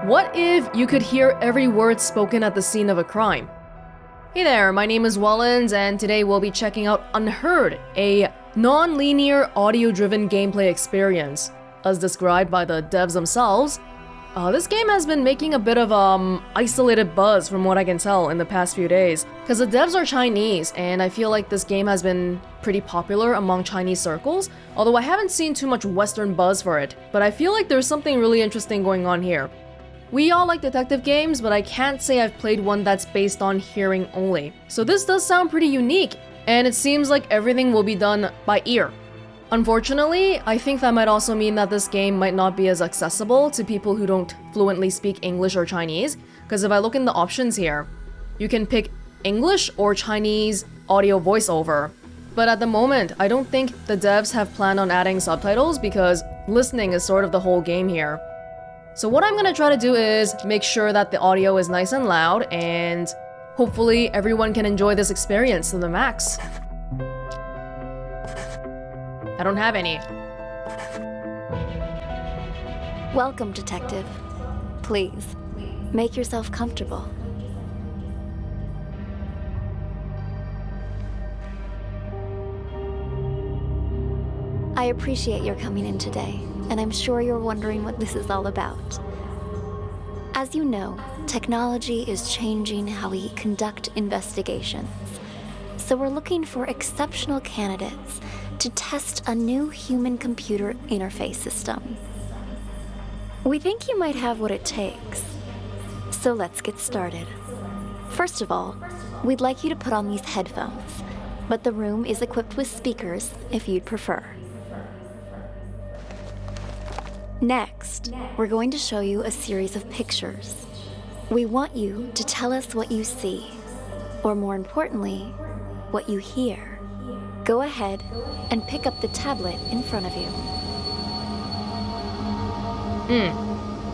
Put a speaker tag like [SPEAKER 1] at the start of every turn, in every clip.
[SPEAKER 1] What if you could hear every word spoken at the scene of a crime? Hey there, my name is Welonz, and today we'll be checking out Unheard, a non-linear audio-driven gameplay experience. As described by the devs themselves, this game has been making a bit of isolated buzz from what I can tell in the past few days, because the devs are Chinese, and I feel like this game has been pretty popular among Chinese circles, although I haven't seen too much Western buzz for it, but I feel like there's something really interesting going on here. We all like detective games, but I can't say I've played one that's based on hearing only. So this does sound pretty unique, and it seems like everything will be done by ear. Unfortunately, I think that might also mean that this game might not be as accessible to people who don't fluently speak English or Chinese, because if I look in the options here, you can pick English or Chinese audio voiceover. But at the moment, I don't think the devs have planned on adding subtitles because listening is sort of the whole game here. So what I'm gonna try to do is make sure that the audio is nice and loud, and hopefully everyone can enjoy this experience to the max. I don't have any.
[SPEAKER 2] Welcome, detective. Please, make yourself comfortable. I appreciate your coming in today, and I'm sure you're wondering what this is all about. As you know, technology is changing how we conduct investigations. So we're looking for exceptional candidates to test a new human-computer interface system. We think you might have what it takes. So let's get started. First of all, we'd like you to put on these headphones, but the room is equipped with speakers if you'd prefer. Next, we're going to show you a series of pictures. We want you to tell us what you see, or more importantly, what you hear. Go ahead and pick up the tablet in front of you.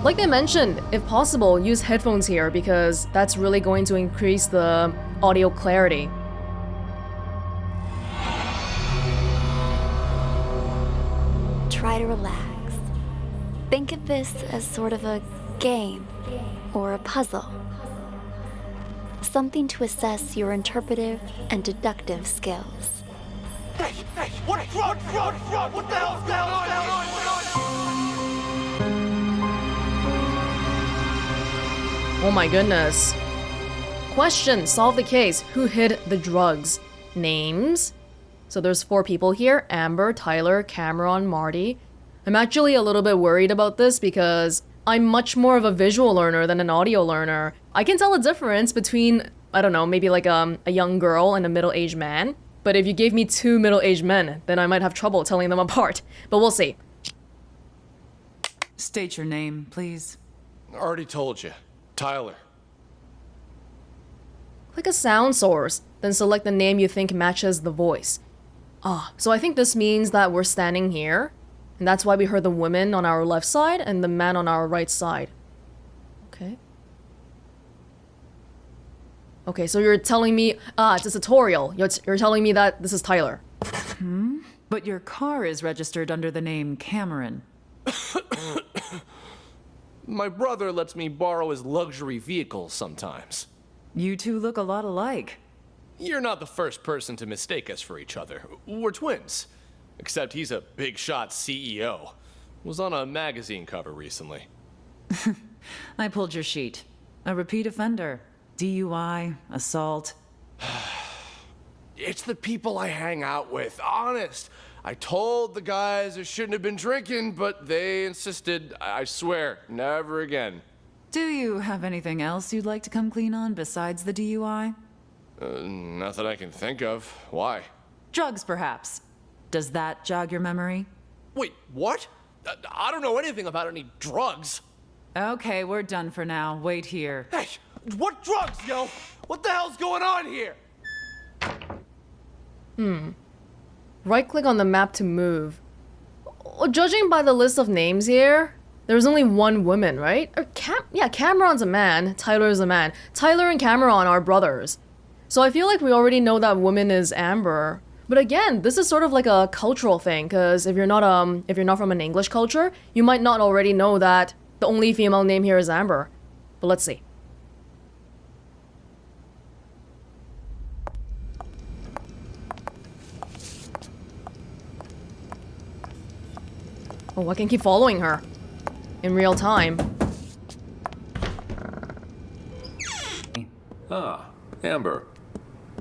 [SPEAKER 1] Like I mentioned, if possible, use headphones here because that's really going to increase the audio clarity.
[SPEAKER 2] Try to relax. Think of this as sort of a game or a puzzle. Something to assess your interpretive and deductive skills.
[SPEAKER 3] Hey, what the hell's going on?
[SPEAKER 1] Oh my goodness. Question, solve the case. Who hid the drugs? Names? So there's 4 people here, Amber, Tyler, Cameron, Marty. I'm actually a little bit worried about this because I'm much more of a visual learner than an audio learner. I can tell a difference between, I don't know, maybe like a young girl and a middle-aged man. But if you gave me 2 middle-aged men, then I might have trouble telling them apart. But we'll see.
[SPEAKER 4] State your name, please.
[SPEAKER 3] Already told you. Tyler.
[SPEAKER 1] Click a sound source, then select the name you think matches the voice. So I think this means that we're standing here, and that's why we heard the woman on our left side and the man on our right side. Okay, so you're telling me, it's a tutorial. You're telling me that this is Tyler.
[SPEAKER 4] But your car is registered under the name Cameron.
[SPEAKER 3] My brother lets me borrow his luxury vehicles sometimes.
[SPEAKER 4] You two look a lot alike.
[SPEAKER 3] You're not the first person to mistake us for each other. We're twins. Except he's a big shot CEO. Was on a magazine cover recently.
[SPEAKER 4] I pulled your sheet. A repeat offender. DUI, assault.
[SPEAKER 3] It's the people I hang out with, honest. I told the guys I shouldn't have been drinking, but they insisted. I swear, never again.
[SPEAKER 4] Do you have anything else you'd like to come clean on besides the DUI?
[SPEAKER 3] Nothing I can think of. Why?
[SPEAKER 4] Drugs, perhaps. Does that jog your memory?
[SPEAKER 3] Wait, what? I don't know anything about any drugs.
[SPEAKER 4] Okay, we're done for now. Wait here.
[SPEAKER 3] Hey, what drugs, yo? What the hell's going on here?
[SPEAKER 1] Right-click on the map to move. Judging by the list of names here, there's only one woman, right? Cameron's a man, Tyler's a man. Tyler and Cameron are brothers. So I feel like we already know that woman is Amber. But again, this is sort of like a cultural thing, because if you're not from an English culture, you might not already know that the only female name here is Amber. But let's see. Oh, I can keep following her in real time.
[SPEAKER 5] Ah, Amber.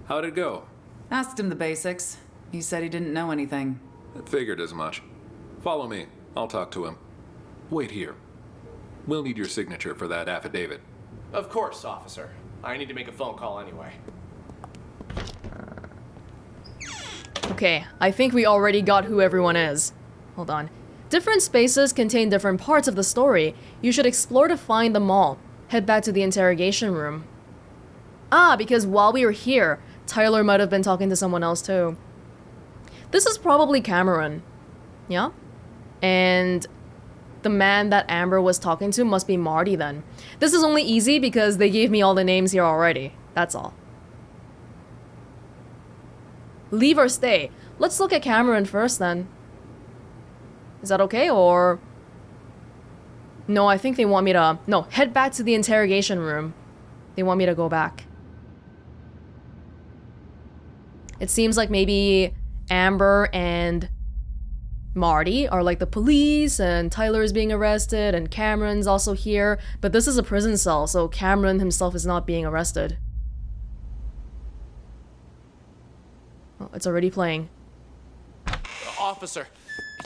[SPEAKER 5] How'd it go?
[SPEAKER 4] Asked him the basics. He said he didn't know anything.
[SPEAKER 5] I figured as much. Follow me. I'll talk to him. Wait here. We'll need your signature for that affidavit.
[SPEAKER 3] Of course, officer. I need to make a phone call anyway.
[SPEAKER 1] Okay, I think we already got who everyone is. Hold on. Different spaces contain different parts of the story. You should explore to find them all. Head back to the interrogation room. Ah, because while we were here, Tyler might have been talking to someone else too. This is probably Cameron. Yeah? And the man that Amber was talking to must be Marty then. This is only easy because they gave me all the names here already. That's all. Leave or stay? Let's look at Cameron first then. Is that okay, or... No, I think they want me to... No, head back to the interrogation room. They want me to go back. It seems like maybe Amber and Marty are like the police, and Tyler is being arrested, and Cameron's also here. But this is a prison cell, so Cameron himself is not being arrested. Oh, it's already playing.
[SPEAKER 3] Officer,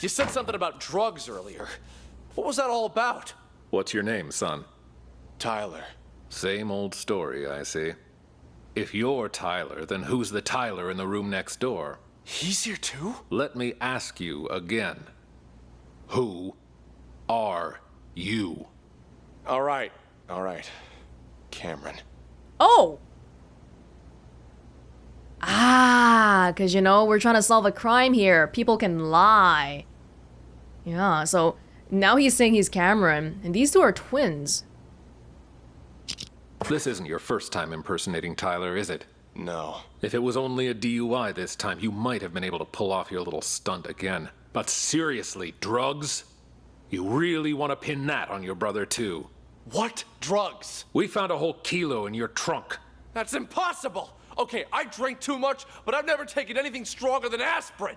[SPEAKER 3] you said something about drugs earlier. What was that all about?
[SPEAKER 5] What's your name, son?
[SPEAKER 3] Tyler.
[SPEAKER 5] Same old story, I see. If you're Tyler, then who's the Tyler in the room next door?
[SPEAKER 3] He's here too?
[SPEAKER 5] Let me ask you again. Who are you?
[SPEAKER 3] All right. Cameron.
[SPEAKER 1] Oh! Ah, because, you know, we're trying to solve a crime here. People can lie. Yeah, so now he's saying he's Cameron, and these two are twins.
[SPEAKER 5] This isn't your first time impersonating Tyler, is it?
[SPEAKER 3] No.
[SPEAKER 5] If it was only a DUI this time, you might have been able to pull off your little stunt again. But seriously, drugs? You really want to pin that on your brother, too?
[SPEAKER 3] What drugs?
[SPEAKER 5] We found a whole kilo in your trunk.
[SPEAKER 3] That's impossible! Okay, I drink too much, but I've never taken anything stronger than aspirin.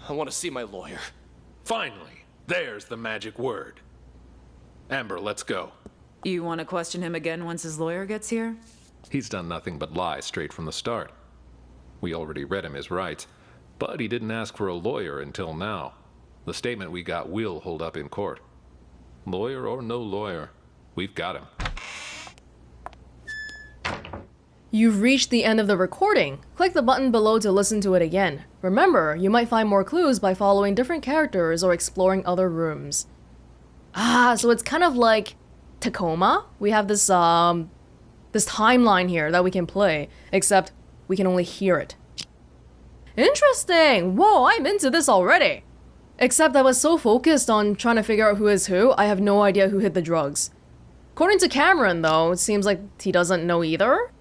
[SPEAKER 3] I want to see my lawyer.
[SPEAKER 5] Finally, there's the magic word. Amber, let's go.
[SPEAKER 4] You want to question him again once his lawyer gets here?
[SPEAKER 5] He's done nothing but lie straight from the start. We already read him his rights, but he didn't ask for a lawyer until now. The statement we got will hold up in court. Lawyer or no lawyer, we've got him.
[SPEAKER 1] You've reached the end of the recording. Click the button below to listen to it again. Remember, you might find more clues by following different characters or exploring other rooms. Ah, so it's kind of like Tacoma. We have this this timeline here that we can play, except we can only hear it. Interesting! Whoa, I'm into this already! Except I was so focused on trying to figure out who is who, I have no idea who hid the drugs. According to Cameron, though, it seems like he doesn't know either.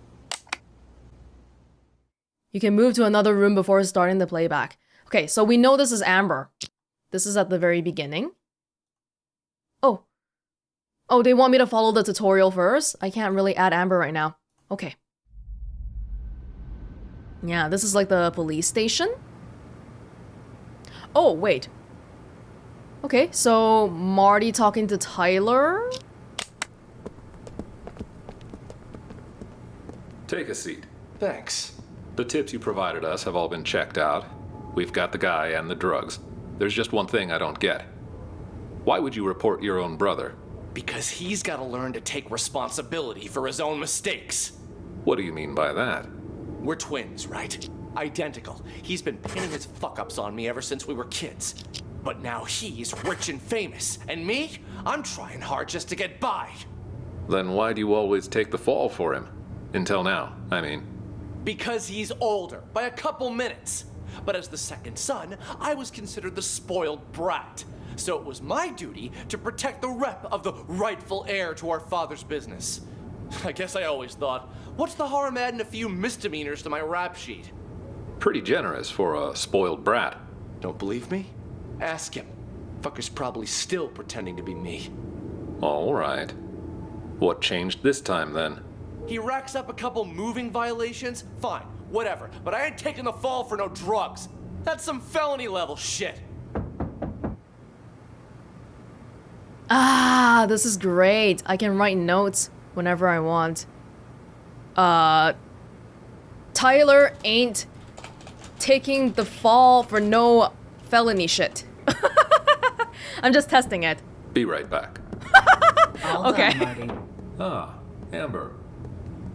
[SPEAKER 1] You can move to another room before starting the playback. Okay, so we know this is Amber. This is at the very beginning. Oh. Oh, they want me to follow the tutorial first? I can't really add Amber right now. Okay. Yeah, this is like the police station. Oh, wait. Okay, so Marty talking to Tyler?
[SPEAKER 5] Take a seat.
[SPEAKER 3] Thanks.
[SPEAKER 5] The tips you provided us have all been checked out. We've got the guy and the drugs. There's just one thing I don't get. Why would you report your own brother?
[SPEAKER 3] Because he's got to learn to take responsibility for his own mistakes.
[SPEAKER 5] What do you mean by that?
[SPEAKER 3] We're twins, right? Identical. He's been pinning his fuck-ups on me ever since we were kids. But now he's rich and famous. And me? I'm trying hard just to get by.
[SPEAKER 5] Then why do you always take the fall for him? Until now, I mean.
[SPEAKER 3] Because he's older, by a couple minutes. But as the second son, I was considered the spoiled brat. So it was my duty to protect the rep of the rightful heir to our father's business. I guess I always thought, what's the harm adding a few misdemeanors to my rap sheet?
[SPEAKER 5] Pretty generous for a spoiled brat.
[SPEAKER 3] Don't believe me? Ask him. Fucker's probably still pretending to be me.
[SPEAKER 5] All right. What changed this time, then?
[SPEAKER 3] He racks up a couple moving violations? Fine, whatever. But I ain't taking the fall for no drugs. That's some felony level shit.
[SPEAKER 1] Ah, this is great. I can write notes whenever I want. Tyler ain't taking the fall for no felony shit. I'm just testing it.
[SPEAKER 5] Be right back.
[SPEAKER 4] All
[SPEAKER 1] Okay.
[SPEAKER 4] done, Marty.
[SPEAKER 5] Ah, Amber.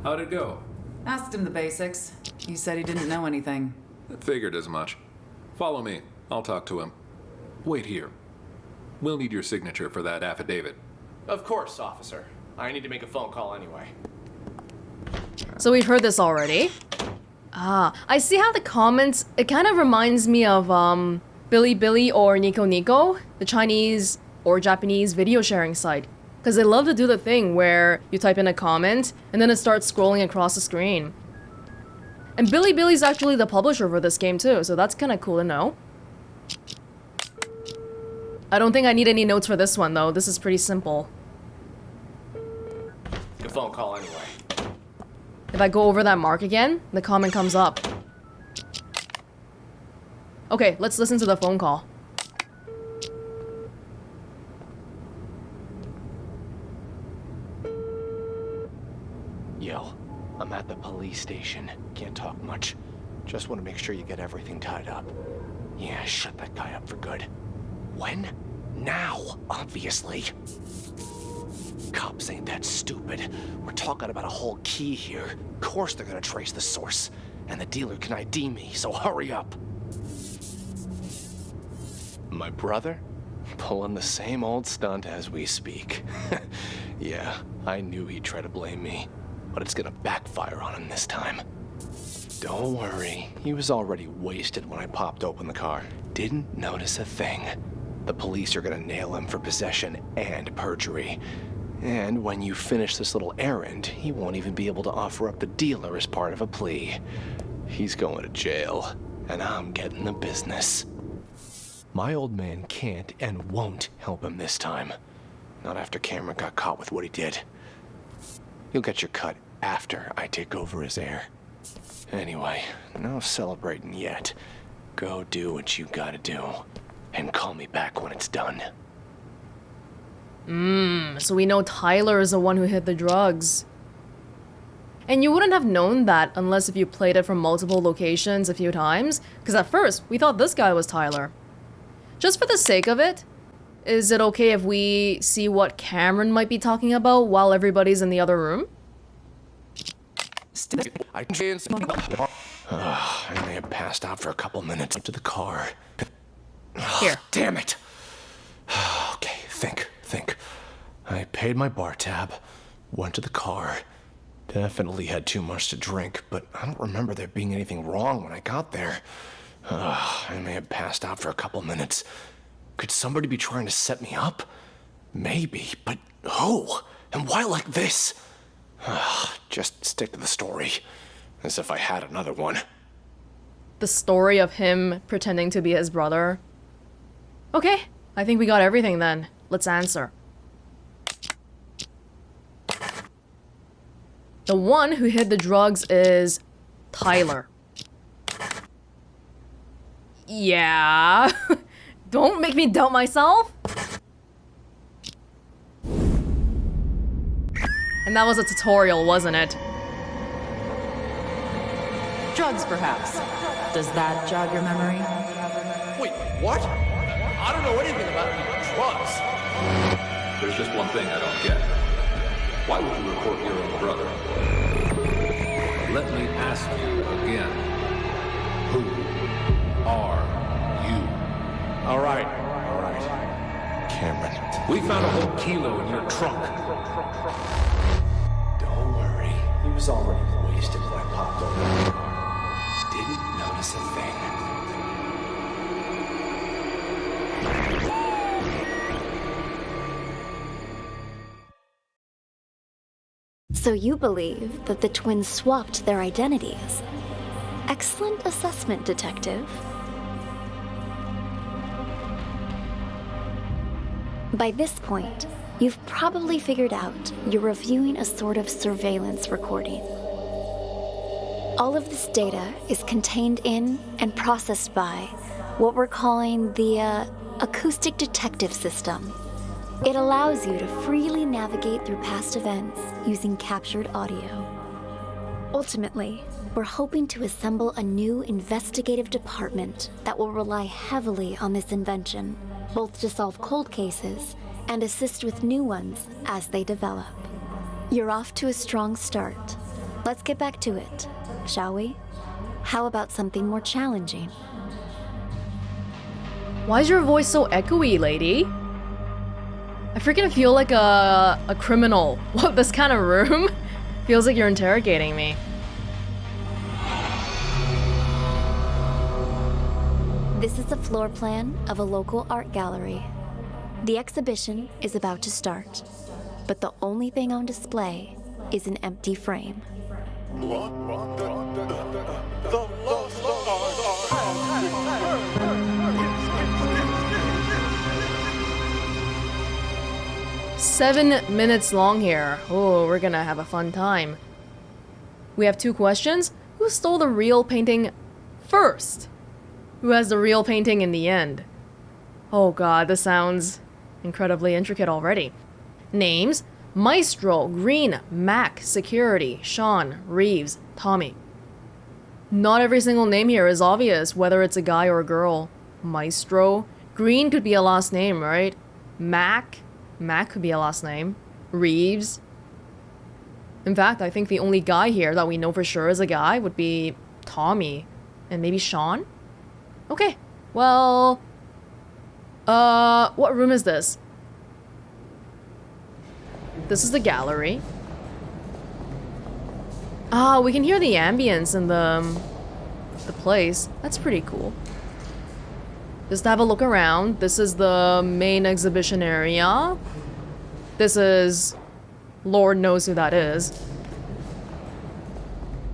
[SPEAKER 5] How'd it go?
[SPEAKER 4] Asked him the basics. He said he didn't know anything.
[SPEAKER 5] Figured as much. Follow me. I'll talk to him. Wait here. We'll need your signature for that affidavit.
[SPEAKER 3] Of course, officer. I need to make a phone call anyway.
[SPEAKER 1] So we've heard this already. Ah, I see how the comments, it kind of reminds me of Bilibili or Nico Nico, the Chinese or Japanese video sharing site. Because they love to do the thing where you type in a comment and then it starts scrolling across the screen. And Bilibili's actually the publisher for this game too, so that's kind of cool to know. I don't think I need any notes for this one though, this is pretty simple.
[SPEAKER 3] A phone call anyway.
[SPEAKER 1] If I go over that mark again, the comment comes up. Okay, let's listen to the phone call.
[SPEAKER 3] Yo, I'm at the police station. Can't talk much. Just want to make sure you get everything tied up. Yeah, shut that guy up for good. When? Now, obviously. Cops ain't that stupid. We're talking about a whole key here. Of course they're gonna trace the source. And the dealer can ID me, so hurry up. My brother? Pulling the same old stunt as we speak. Yeah, I knew he'd try to blame me. But it's gonna backfire on him this time. Don't worry, he was already wasted when I popped open the car. Didn't notice a thing. The police are gonna nail him for possession and perjury. And when you finish this little errand, he won't even be able to offer up the dealer as part of a plea. He's going to jail, and I'm getting the business. My old man can't and won't help him this time. Not after Cameron got caught with what he did. You'll get your cut after I take over as heir. Anyway, no celebrating yet. Go do what you gotta do, and call me back when it's done.
[SPEAKER 1] So we know Tyler is the one who hid the drugs. And you wouldn't have known that unless if you played it from multiple locations a few times, because at first we thought this guy was Tyler. Just for the sake of it, is it okay if we see what Cameron might be talking about while everybody's in the other room?
[SPEAKER 3] I may have passed out for a couple minutes up to the car.
[SPEAKER 1] Here.
[SPEAKER 3] Damn it! Okay, think. I paid my bar tab, went to the car. Definitely had too much to drink, but I don't remember there being anything wrong when I got there. I may have passed out for a couple minutes. Could somebody be trying to set me up? Maybe, but who? And why like this? Just stick to the story, as if I had another one.
[SPEAKER 1] The story of him pretending to be his brother. Okay, I think we got everything then. Let's answer. The one who hid the drugs is Tyler. Yeah. Don't make me doubt myself. And that was a tutorial, wasn't it?
[SPEAKER 4] Drugs, perhaps. Does that jog your memory?
[SPEAKER 3] Wait, what? I don't know anything about drugs.
[SPEAKER 5] There's just one thing I don't get. Why would you report your own brother? Let me ask you again. Who are you?
[SPEAKER 3] All right. Cameron.
[SPEAKER 5] We found a whole kilo in your trunk.
[SPEAKER 3] Don't worry. He was already wasted when I popped over the car. Didn't notice a thing.
[SPEAKER 2] So you believe that the twins swapped their identities? Excellent assessment, Detective. By this point, you've probably figured out you're reviewing a sort of surveillance recording. All of this data is contained in and processed by what we're calling the Acoustic Detectives system. It allows you to freely navigate through past events using captured audio. Ultimately, we're hoping to assemble a new investigative department that will rely heavily on this invention, both to solve cold cases and assist with new ones as they develop. You're off to a strong start. Let's get back to it, shall we? How about something more challenging?
[SPEAKER 1] Why is your voice so echoey, lady? I freaking feel like a criminal. What, this kind of room? Feels like you're interrogating me.
[SPEAKER 2] This is a floor plan of a local art gallery. The exhibition is about to start, but the only thing on display is an empty frame.
[SPEAKER 1] "7 minutes long here. Oh, we're gonna have a fun time. We have 2 questions. Who stole the real painting first? Who has the real painting in the end? Oh god, this sounds incredibly intricate already. Names: Maestro, Green, Mac, Security, Sean, Reeves, Tommy. Not every single name here is obvious, whether it's a guy or a girl. Maestro. Green could be a last name, right? Mac could be a last name. Reeves. In fact, I think the only guy here that we know for sure is a guy would be Tommy. And maybe Sean? Okay, well... what room is this? This is the gallery. Ah, we can hear the ambience in the place. That's pretty cool. Just have a look around. This is the main exhibition area. This is... Lord knows who that is.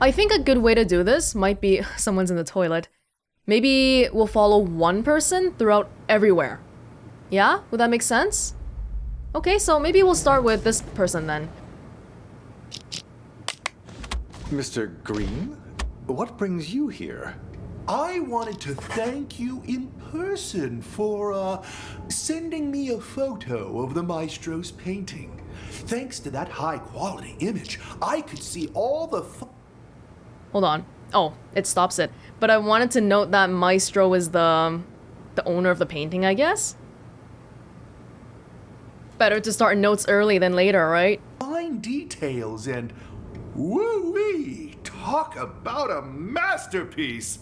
[SPEAKER 1] I think a good way to do this might be... Someone's in the toilet. Maybe we'll follow one person throughout everywhere. Yeah? Would that make sense? Okay, so maybe we'll start with this person then.
[SPEAKER 6] Mr. Green, what brings you here?
[SPEAKER 7] I wanted to thank you in person for, sending me a photo of the maestro's painting. Thanks to that high-quality image, I could see all the
[SPEAKER 1] Hold on. Oh, it stops it. But I wanted to note that Maestro is the owner of the painting, I guess? Better to start notes early than later, right?
[SPEAKER 7] fine details and woo-wee! Talk about a masterpiece!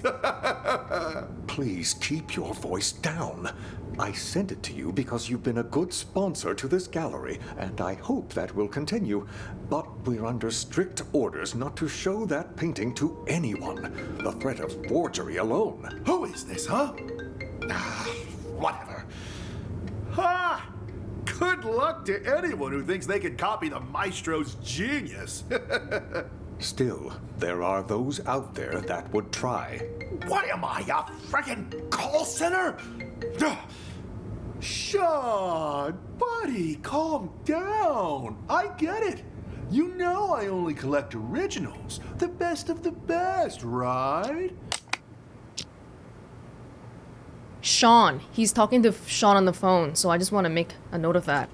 [SPEAKER 6] Please keep your voice down. I sent it to you because you've been a good sponsor to this gallery, and I hope that will continue. But we're under strict orders not to show that painting to anyone. The threat of forgery alone.
[SPEAKER 7] Who is this, huh? Whatever. Ha! Good luck to anyone who thinks they can copy the maestro's genius.
[SPEAKER 6] Still, there are those out there that would try.
[SPEAKER 7] What am I, a frickin' call center? Sean, buddy, calm down. I get it. You know I only collect originals. The best of the best, right?
[SPEAKER 1] Sean. He's talking to Sean on the phone, so I just want to make a note of that.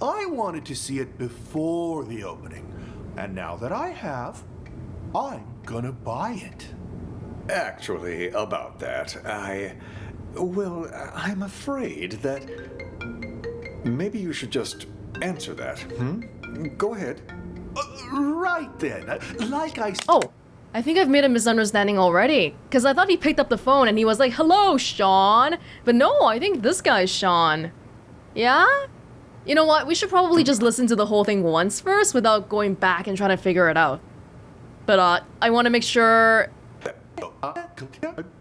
[SPEAKER 7] I wanted to see it before the opening. And now that I have, I'm gonna buy it.
[SPEAKER 6] Actually, about that, I'm afraid that maybe you should just answer that, Go ahead.
[SPEAKER 7] Right then. Like I said.
[SPEAKER 1] Oh, I think I've made a misunderstanding already. Because I thought he picked up the phone and he was like, "Hello, Sean." But no, I think this guy's Sean. Yeah? You know what? We should probably just listen to the whole thing once first without going back and trying to figure it out. But I want to make sure...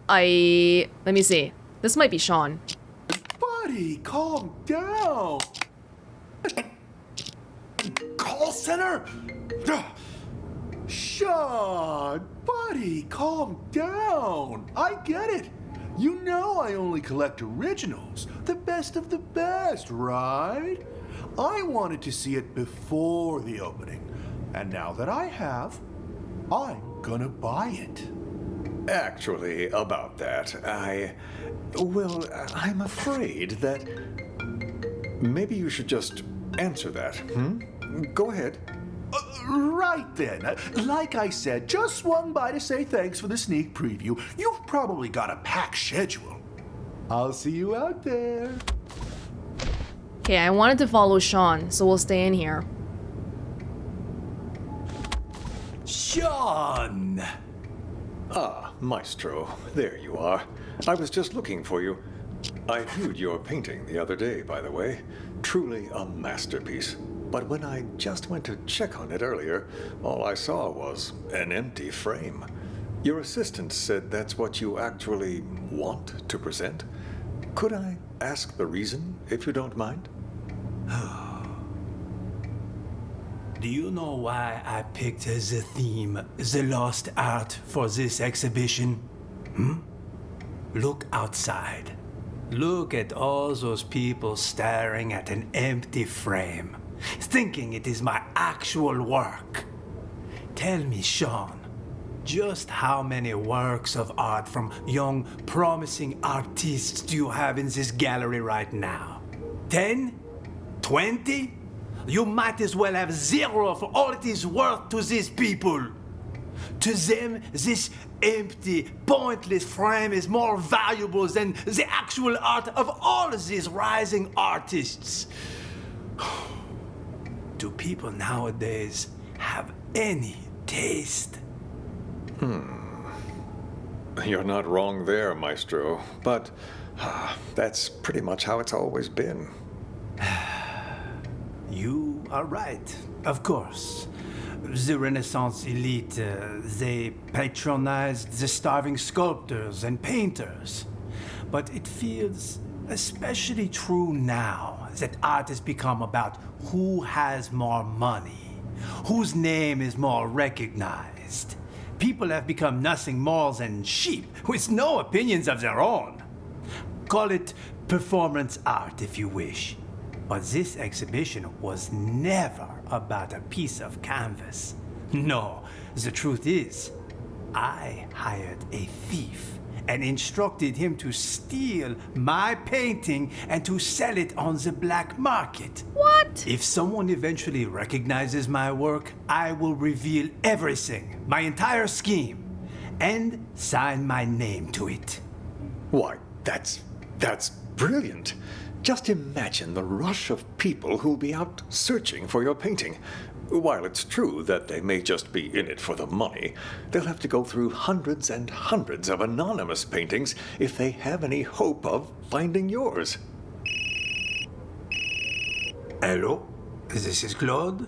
[SPEAKER 1] Let me see. This might be Sean.
[SPEAKER 7] Buddy, calm down. Call center? Sean, buddy, calm down. I get it. You know I only collect originals, the best of the best, right? I wanted to see it before the opening, and now that I have, I'm gonna buy it.
[SPEAKER 6] Actually, about that, I'm afraid that maybe you should just answer that, Go ahead.
[SPEAKER 7] Right then. Like I said, just swung by to say thanks for the sneak preview. You've probably got a packed schedule. I'll see you out there.
[SPEAKER 1] Okay, I wanted to follow Sean, so we'll stay in here.
[SPEAKER 7] Sean!
[SPEAKER 6] Ah, Maestro, there you are. I was just looking for you. I viewed your painting the other day, by the way. Truly a masterpiece. But when I just went to check on it earlier, all I saw was an empty frame. Your assistant said that's what you actually want to present. Could I ask the reason, if you don't mind?
[SPEAKER 8] Do you know why I picked as a theme the lost art for this exhibition? Look outside. Look at all those people staring at an empty frame, thinking it is my actual work. Tell me, Sean, just how many works of art from young, promising artists do you have in this gallery right now? 10? 20? You might as well have 0 for all it is worth to these people. To them, this empty, pointless frame is more valuable than the actual art of all of these rising artists. Do people nowadays have any taste?
[SPEAKER 6] You're not wrong there, Maestro. But that's pretty much how it's always been.
[SPEAKER 8] You are right, of course. The Renaissance elite, they patronized the starving sculptors and painters. But it feels especially true now that art has become about who has more money, whose name is more recognized. People have become nothing more than sheep with no opinions of their own. Call it performance art if you wish. But this exhibition was never about a piece of canvas. No, the truth is, I hired a thief and instructed him to steal my painting and to sell it on the black market.
[SPEAKER 1] What?
[SPEAKER 8] If someone eventually recognizes my work, I will reveal everything, my entire scheme, and sign my name to it.
[SPEAKER 6] Why, that's brilliant. Just imagine the rush of people who'll be out searching for your painting. While it's true that they may just be in it for the money, they'll have to go through hundreds and hundreds of anonymous paintings if they have any hope of finding yours.
[SPEAKER 8] Hello? This is Claude?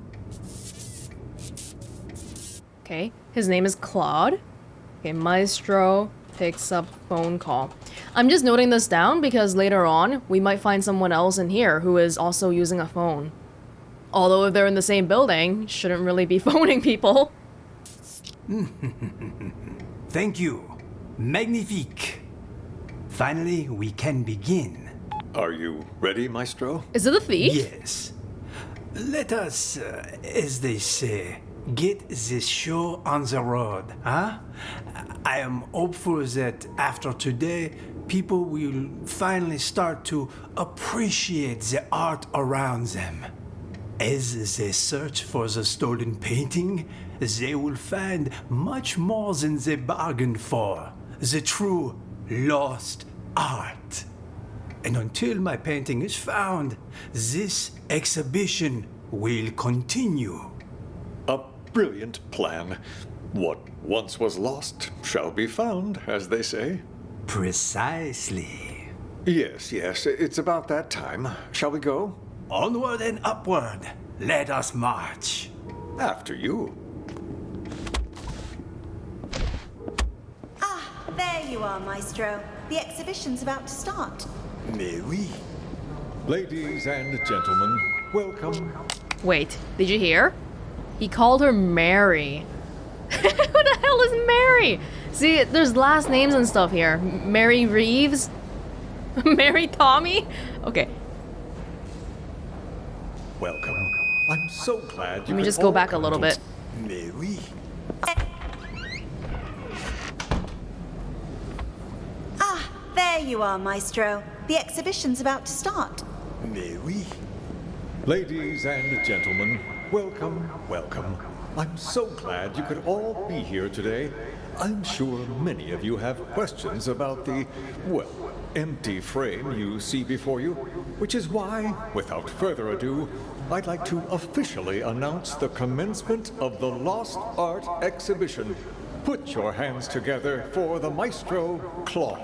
[SPEAKER 1] Okay, his name is Claude. Okay, Maestro picks up phone call. I'm just noting this down because later on, we might find someone else in here who is also using a phone. Although if they're in the same building, shouldn't really be phoning people.
[SPEAKER 8] Thank you. Magnifique. Finally, we can begin.
[SPEAKER 6] Are you ready, Maestro?
[SPEAKER 1] Is it a thief?
[SPEAKER 8] Yes. Let us, as they say, get this show on the road, huh? I am hopeful that after today, people will finally start to appreciate the art around them. As they search for the stolen painting, they will find much more than they bargained for, the true lost art. And until my painting is found, this exhibition will continue.
[SPEAKER 6] A brilliant plan. What once was lost shall be found, as they say.
[SPEAKER 8] Precisely.
[SPEAKER 6] Yes, it's about that time. Shall we go?
[SPEAKER 8] Onward and upward, let us march.
[SPEAKER 6] After you.
[SPEAKER 9] Ah, there you are, Maestro. The exhibition's about to start.
[SPEAKER 7] Mais oui.
[SPEAKER 6] Ladies and gentlemen, welcome.
[SPEAKER 1] Wait, did you hear? He called her Mary. Who the hell is Mary? See, there's last names and stuff here. Mary Reeves? Mary Tommy? Okay.
[SPEAKER 6] Welcome. I'm so glad you
[SPEAKER 1] Let me
[SPEAKER 6] could
[SPEAKER 1] just go
[SPEAKER 6] all
[SPEAKER 1] back a
[SPEAKER 6] come
[SPEAKER 1] little
[SPEAKER 6] to-
[SPEAKER 1] bit.
[SPEAKER 6] Mais oui.
[SPEAKER 9] Ah, there you are, Maestro. The exhibition's about to start.
[SPEAKER 6] Mais oui. Ladies and gentlemen, welcome, welcome. I'm so glad you could all be here today. I'm sure many of you have questions about the, well, empty frame you see before you, which is why, without further ado, I'd like to officially announce the commencement of the Lost Art Exhibition. Put your hands together for the maestro, Claude.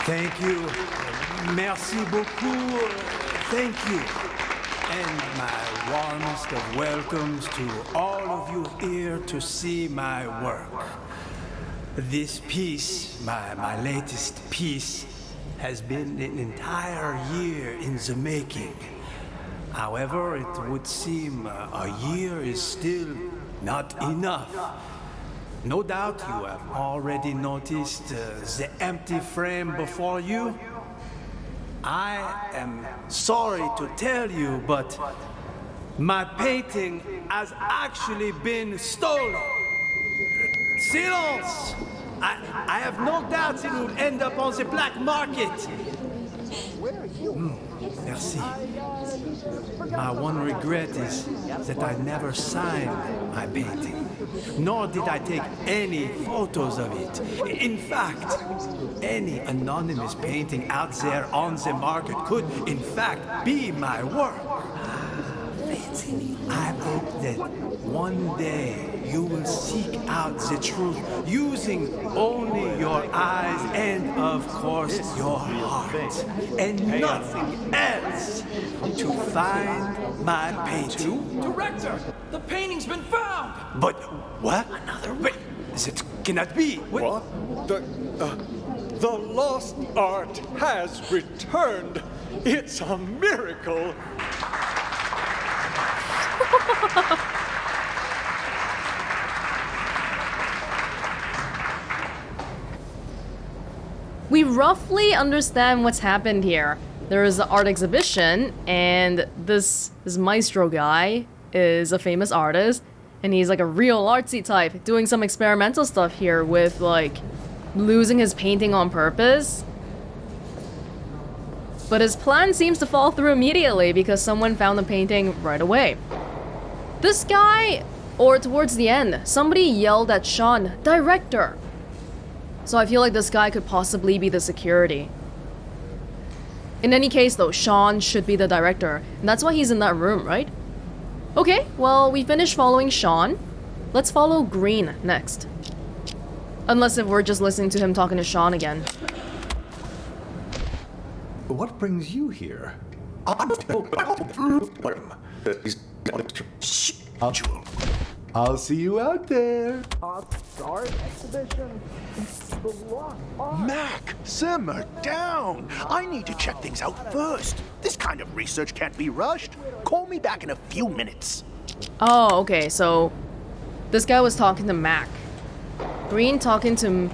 [SPEAKER 8] Thank you. Merci beaucoup. Thank you. And my warmest of welcomes to all of you here to see my work. This piece, my latest piece, has been an entire year in the making. However, it would seem a year is still not enough. No doubt you have already noticed the empty frame before you. I am sorry to tell you, but my painting has actually been stolen. Silence! I have no doubts it will end up on the black market. Merci. My one regret is that I never signed my painting, nor did I take any photos of it. In fact, any anonymous painting out there on the market could, in fact, be my work. I hope that one day you will seek out the truth using only your eyes and, of course, your heart, and nothing else to find my painting.
[SPEAKER 3] Director, the painting's been found!
[SPEAKER 8] But what? Another way? That cannot be.
[SPEAKER 6] What? The lost art has returned. It's a miracle.
[SPEAKER 1] We roughly understand what's happened here. There is an art exhibition, and this maestro guy is a famous artist, and he's like a real artsy type, doing some experimental stuff here with like losing his painting on purpose. But his plan seems to fall through immediately because someone found the painting right away. This guy, or towards the end, somebody yelled at Sean, "Director!" So I feel like this guy could possibly be the security. In any case though, Sean should be the director, and that's why he's in that room, right? Okay, well, we finished following Sean. Let's follow Green next. Unless if we're just listening to him talking to Sean again.
[SPEAKER 6] What brings you here?
[SPEAKER 7] I'll see you out there.
[SPEAKER 10] Mac, simmer down. I need to check things out first. This kind of research can't be rushed. Call me back in a few minutes.
[SPEAKER 1] Oh, okay, so this guy was talking to Mac. Green talking to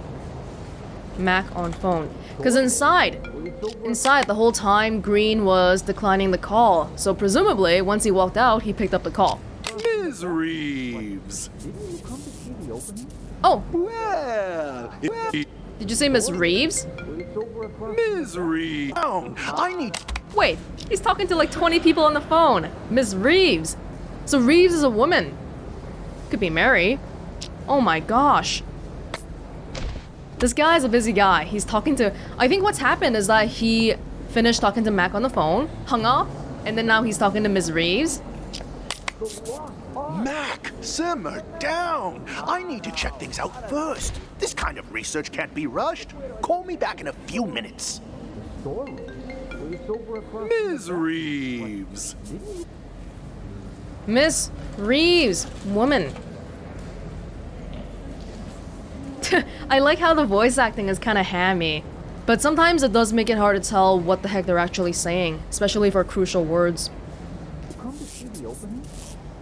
[SPEAKER 1] Mac on phone. Because inside the whole time, Green was declining the call. So presumably, once he walked out, he picked up the call.
[SPEAKER 10] Ms. Reeves.
[SPEAKER 1] Oh,
[SPEAKER 10] Well,
[SPEAKER 1] did you say Miss Reeves?
[SPEAKER 10] Ms. Reeves. I need.
[SPEAKER 1] Wait, he's talking to like 20 people on the phone. Miss Reeves. So Reeves is a woman. Could be Mary. Oh my gosh. This guy's a busy guy. He's talking to... I think what's happened is that he finished talking to Mac on the phone, hung up, and then now he's talking to Miss Reeves.
[SPEAKER 10] Mac, simmer down. I need to check things out first. This kind of research can't be rushed. Call me back in a few minutes. Ms. Reeves.
[SPEAKER 1] Miss Reeves, woman. I like how the voice acting is kind of hammy, but sometimes it does make it hard to tell what the heck they're actually saying, especially for crucial words.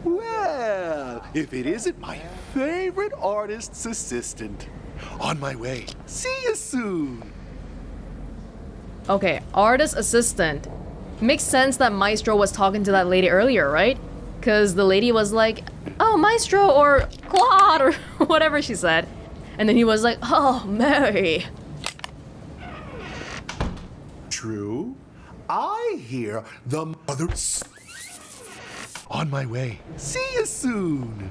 [SPEAKER 10] Well, if it isn't my favorite artist's assistant. On my way. See you soon.
[SPEAKER 1] Okay, artist assistant. Makes sense that Maestro was talking to that lady earlier, right? Because the lady was like, oh, Maestro, or Claude, or whatever she said. And then he was like, oh, Mary.
[SPEAKER 10] True. I hear the mother... On my way. See you soon.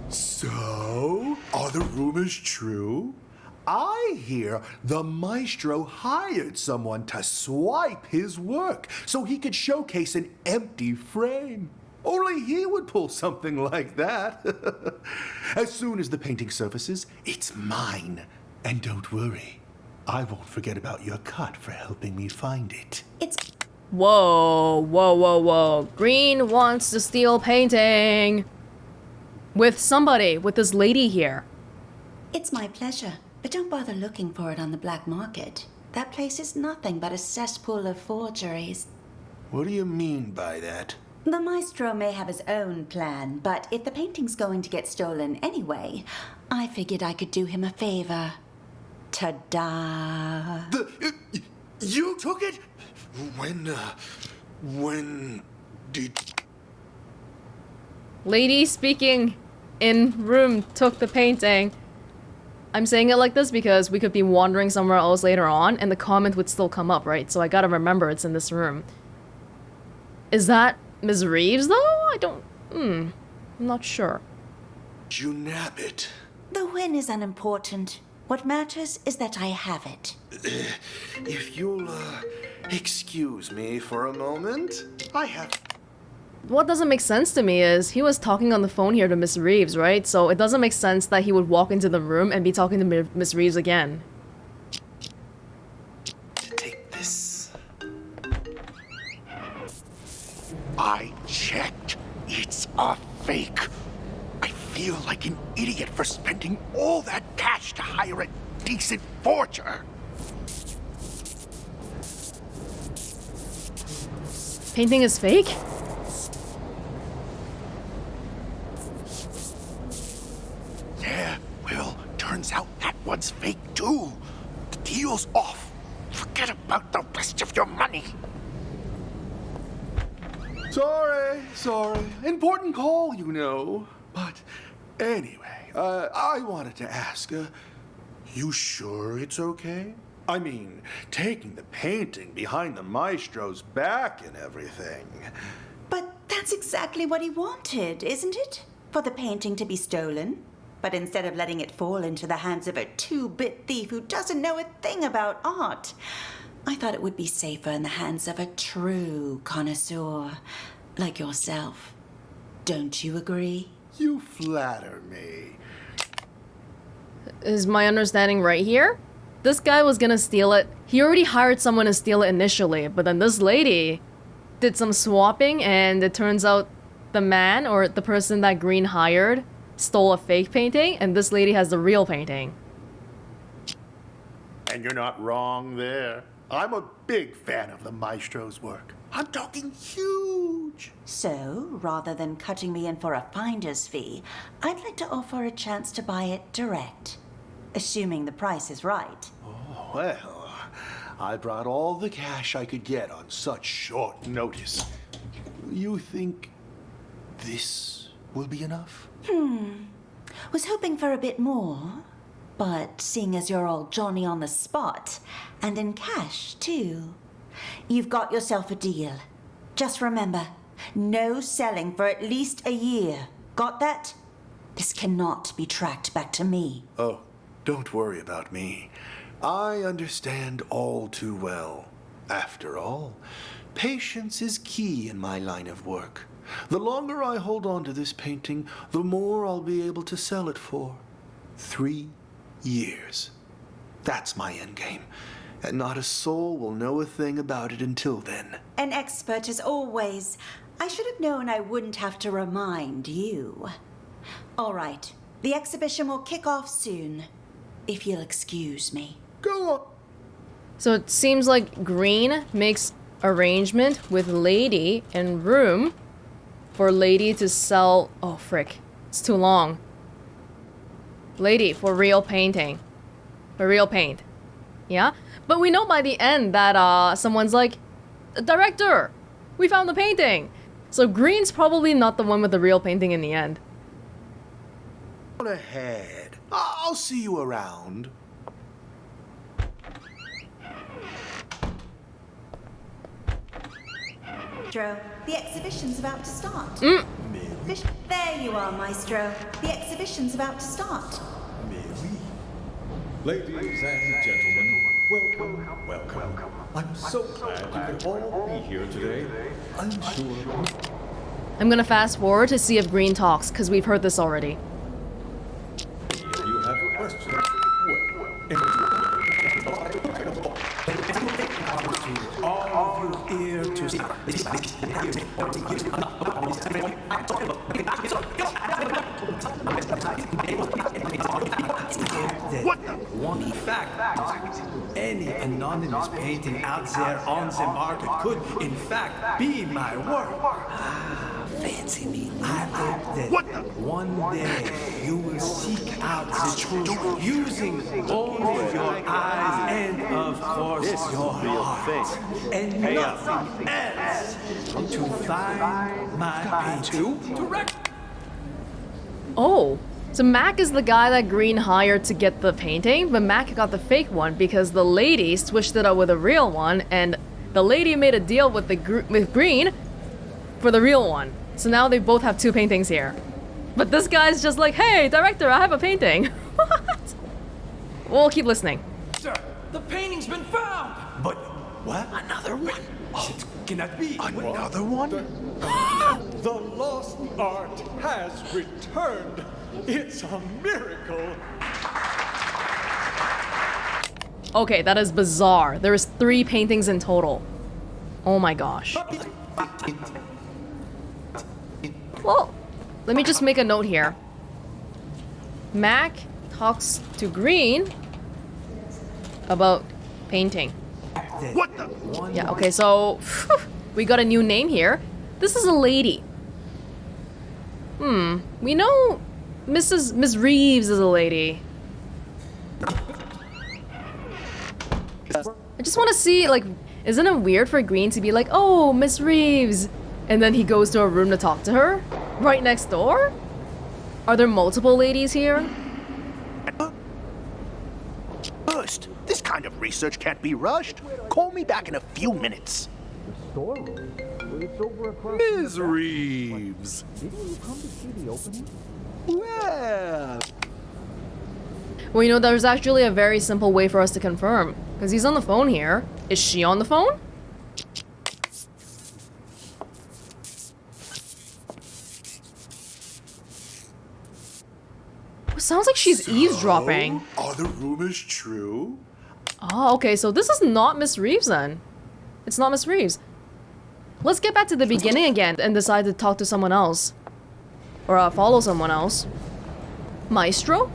[SPEAKER 10] So, are the rumors true? I hear the maestro hired someone to swipe his work so he could showcase an empty frame. Only he would pull something like that. As soon as the painting surfaces, it's mine. And don't worry, I won't forget about your cut for helping me find it.
[SPEAKER 1] Whoa, whoa, whoa, whoa. Green wants to steal painting. With somebody, with this lady here.
[SPEAKER 11] It's my pleasure, but don't bother looking for it on the black market. That place is nothing but a cesspool of forgeries.
[SPEAKER 10] What do you mean by that?
[SPEAKER 11] The maestro may have his own plan, but if the painting's going to get stolen anyway, I figured I could do him a favor. Ta-da!
[SPEAKER 10] You took it? When did...
[SPEAKER 1] Lady speaking in room took the painting. I'm saying it like this because we could be wandering somewhere else later on and the comment would still come up, right? So I gotta remember it's in this room. Is that Ms. Reeves, though? I'm not sure.
[SPEAKER 10] You nab it.
[SPEAKER 11] The win is unimportant. What matters is that I have it.
[SPEAKER 10] If you'll, excuse me for a moment, I have...
[SPEAKER 1] What doesn't make sense to me is he was talking on the phone here to Miss Reeves, right? So it doesn't make sense that he would walk into the room and be talking to Miss Reeves again.
[SPEAKER 10] Take this. I checked. It's a fake. I feel like an idiot for spending all that cash to hire a decent forger.
[SPEAKER 1] Painting is fake?
[SPEAKER 10] Yeah, well, turns out that one's fake too. The deal's off. Forget about the rest of your money. Sorry. Important call, you know. But anyway, I wanted to ask, you sure it's okay? I mean, taking the painting behind the maestro's back and everything.
[SPEAKER 11] But that's exactly what he wanted, isn't it? For the painting to be stolen. But instead of letting it fall into the hands of a two-bit thief who doesn't know a thing about art, I thought it would be safer in the hands of a true connoisseur like yourself. Don't you agree?
[SPEAKER 10] You flatter me.
[SPEAKER 1] Is my understanding right here? This guy was gonna steal it. He already hired someone to steal it initially, but then this lady did some swapping and it turns out the man or the person that Green hired stole a fake painting and this lady has the real painting.
[SPEAKER 10] And you're not wrong there. I'm a big fan of the maestro's work. I'm talking huge.
[SPEAKER 11] So, rather than cutting me in for a finder's fee, I'd like to offer a chance to buy it direct. Assuming the price is right.
[SPEAKER 10] Oh, well, I brought all the cash I could get on such short notice. You think this will be enough?
[SPEAKER 11] Was hoping for a bit more. But seeing as you're all Johnny on the spot, and in cash, too, you've got yourself a deal. Just remember, no selling for at least a year. Got that? This cannot be tracked back to me.
[SPEAKER 10] Oh, don't worry about me. I understand all too well. After all, patience is key in my line of work. The longer I hold on to this painting, the more I'll be able to sell it for. 3 years. That's my endgame. And not a soul will know a thing about it until then.
[SPEAKER 11] An expert as always. I should have known I wouldn't have to remind you. All right. The exhibition will kick off soon. If you'll excuse me.
[SPEAKER 10] Go on.
[SPEAKER 1] So it seems like Green makes arrangement with Lady in room for lady to sell... Oh, frick. It's too long. Lady for real painting. For real paint. Yeah? But we know by the end that someone's like, director, we found the painting. So green's probably not the one with the real painting in the end.
[SPEAKER 10] Go ahead. I'll see you around.
[SPEAKER 11] Maestro, the exhibition's about to start. There you are, Maestro. The exhibition's about to start.
[SPEAKER 6] Ladies and gentlemen, welcome. I'm so glad you could all be here today. I'm sure.
[SPEAKER 1] I'm gonna fast forward to see if Green talks, because we've heard this already.
[SPEAKER 6] If you have questions,
[SPEAKER 7] All of you here to what the one fact, any anonymous painting out there on the market could in fact be my work. Fancy me. I hope that one day you will seek out the truth using only your eyes and of course your heart and nothing else to find my painting.
[SPEAKER 1] Oh, so Mac is the guy that Green hired to get the painting, but Mac got the fake one because the lady switched it up with a real one, and the lady made a deal with with Green for the real one. So now they both have two paintings here. But this guy's just like, hey, director, I have a painting. What? We'll keep listening.
[SPEAKER 3] Sir, the painting's been found!
[SPEAKER 7] But what?
[SPEAKER 10] Another one?
[SPEAKER 7] It cannot be.
[SPEAKER 10] Another one?
[SPEAKER 6] the lost art has returned. It's a miracle.
[SPEAKER 1] Okay, that is bizarre. There is 3 paintings in total. Oh my gosh. Well, let me just make a note here. Mac talks to Green about painting.
[SPEAKER 7] What the?
[SPEAKER 1] Yeah, okay, so we got a new name here. This is a lady. We know Miss Reeves is a lady. I just want to see, like, isn't it weird for Green to be like, oh, Miss Reeves, and then he goes to a room to talk to her? Right next door? Are there multiple ladies here?
[SPEAKER 10] First, this kind of research can't be rushed. Call me back in a few minutes. Ms. Reeves. Didn't you come to see the opening?
[SPEAKER 1] Well, you know, there's actually a very simple way for us to confirm. Because he's on the phone here. Is she on the phone? It sounds like she's eavesdropping.
[SPEAKER 10] Are the rumors true?
[SPEAKER 1] Oh, okay, so this is not Miss Reeves then. It's not Miss Reeves. Let's get back to the beginning again and decide to talk to someone else. Or follow someone else. Maestro?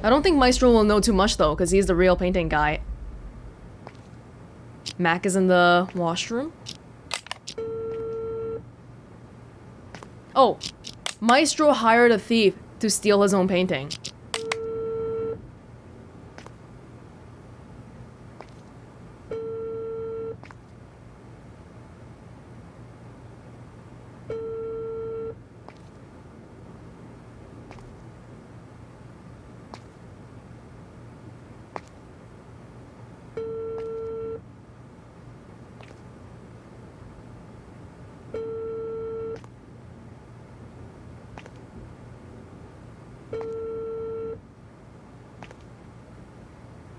[SPEAKER 1] I don't think Maestro will know too much though, because he's the real painting guy. Mac is in the washroom. Oh, Maestro hired a thief to steal his own painting.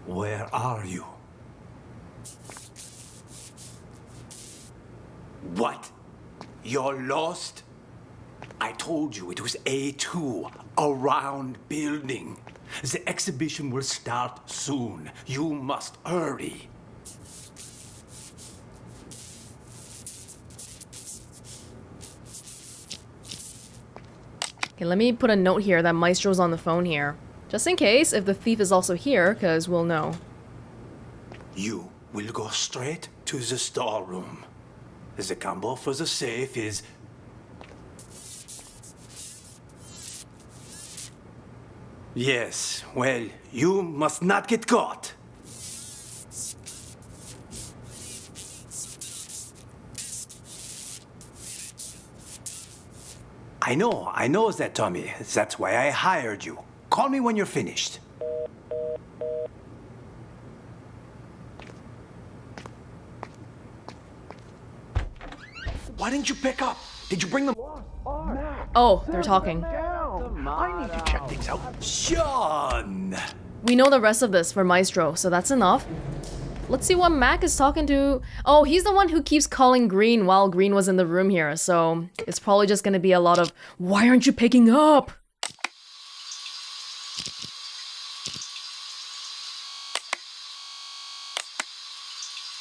[SPEAKER 7] Where are you? What? You're lost? I told you it was A2, a round building. The exhibition will start soon. You must hurry.
[SPEAKER 1] Okay, let me put a note here that Maestro's on the phone here. Just in case, if the thief is also here, because we'll know.
[SPEAKER 7] You will go straight to the storeroom. The combo for the safe is
[SPEAKER 8] Yes, well, you must not get caught. I know that, Tommy. That's why I hired you. Call me when you're finished.
[SPEAKER 3] Why didn't you pick up? Did you bring them?
[SPEAKER 1] Oh, they're talking.
[SPEAKER 10] I need to check things out.
[SPEAKER 8] Sean!
[SPEAKER 1] We know the rest of this for Maestro, so that's enough. Let's see what Mac is talking to. Oh, he's the one who keeps calling Green while Green was in the room here, so it's probably just gonna be a lot of, why aren't you picking up?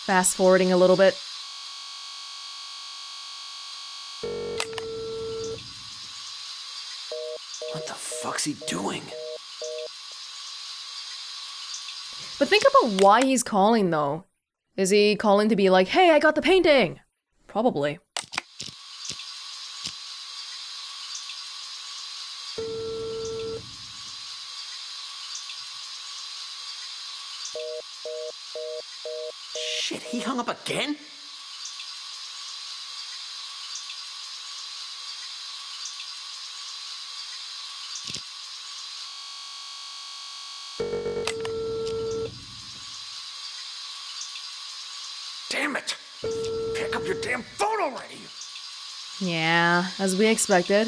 [SPEAKER 1] Fast forwarding a little bit.
[SPEAKER 3] What the fuck's he doing?
[SPEAKER 1] But think about why he's calling, though. Is he calling to be like, hey, I got the painting? Probably.
[SPEAKER 3] Shit, he hung up again? Damn it! Pick up your damn phone already!
[SPEAKER 1] Yeah, as we expected.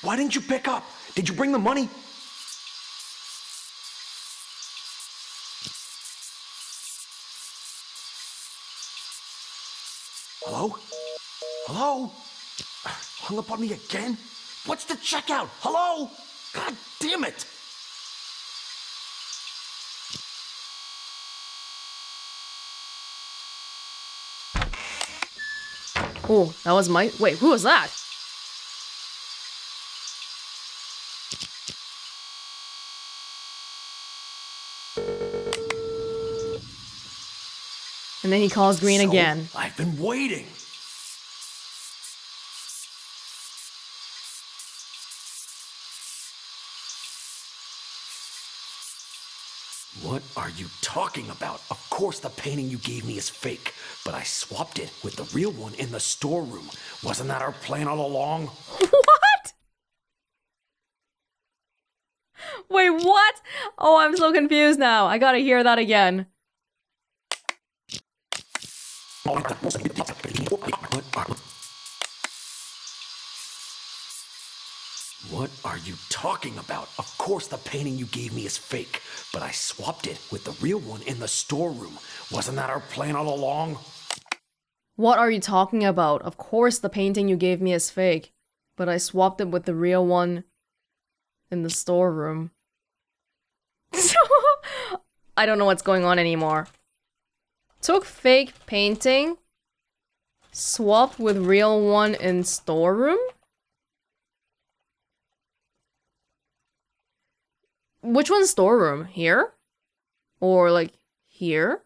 [SPEAKER 3] Why didn't you pick up? Did you bring the money? Hello? Hello? Hung up on me again? What's the checkout? Hello? God damn it!
[SPEAKER 1] Oh, that was my... Wait, who was that? And then he calls Green again.
[SPEAKER 3] I've been waiting. What are you talking about? Of course the painting you gave me is fake, but I swapped it with the real one in the storeroom. Wasn't that our plan all along?
[SPEAKER 1] What? Wait, what? Oh, I'm so confused now. I gotta hear that again.
[SPEAKER 3] What are you talking about? Of course the painting you gave me is fake, but I swapped it with the real one in the storeroom. Wasn't that our plan all along?
[SPEAKER 1] What are you talking about? Of course the painting you gave me is fake, but I swapped it with the real one in the storeroom. So, I don't know what's going on anymore. Took fake painting, swapped with real one in storeroom? Which one's storeroom? Here? Or like here?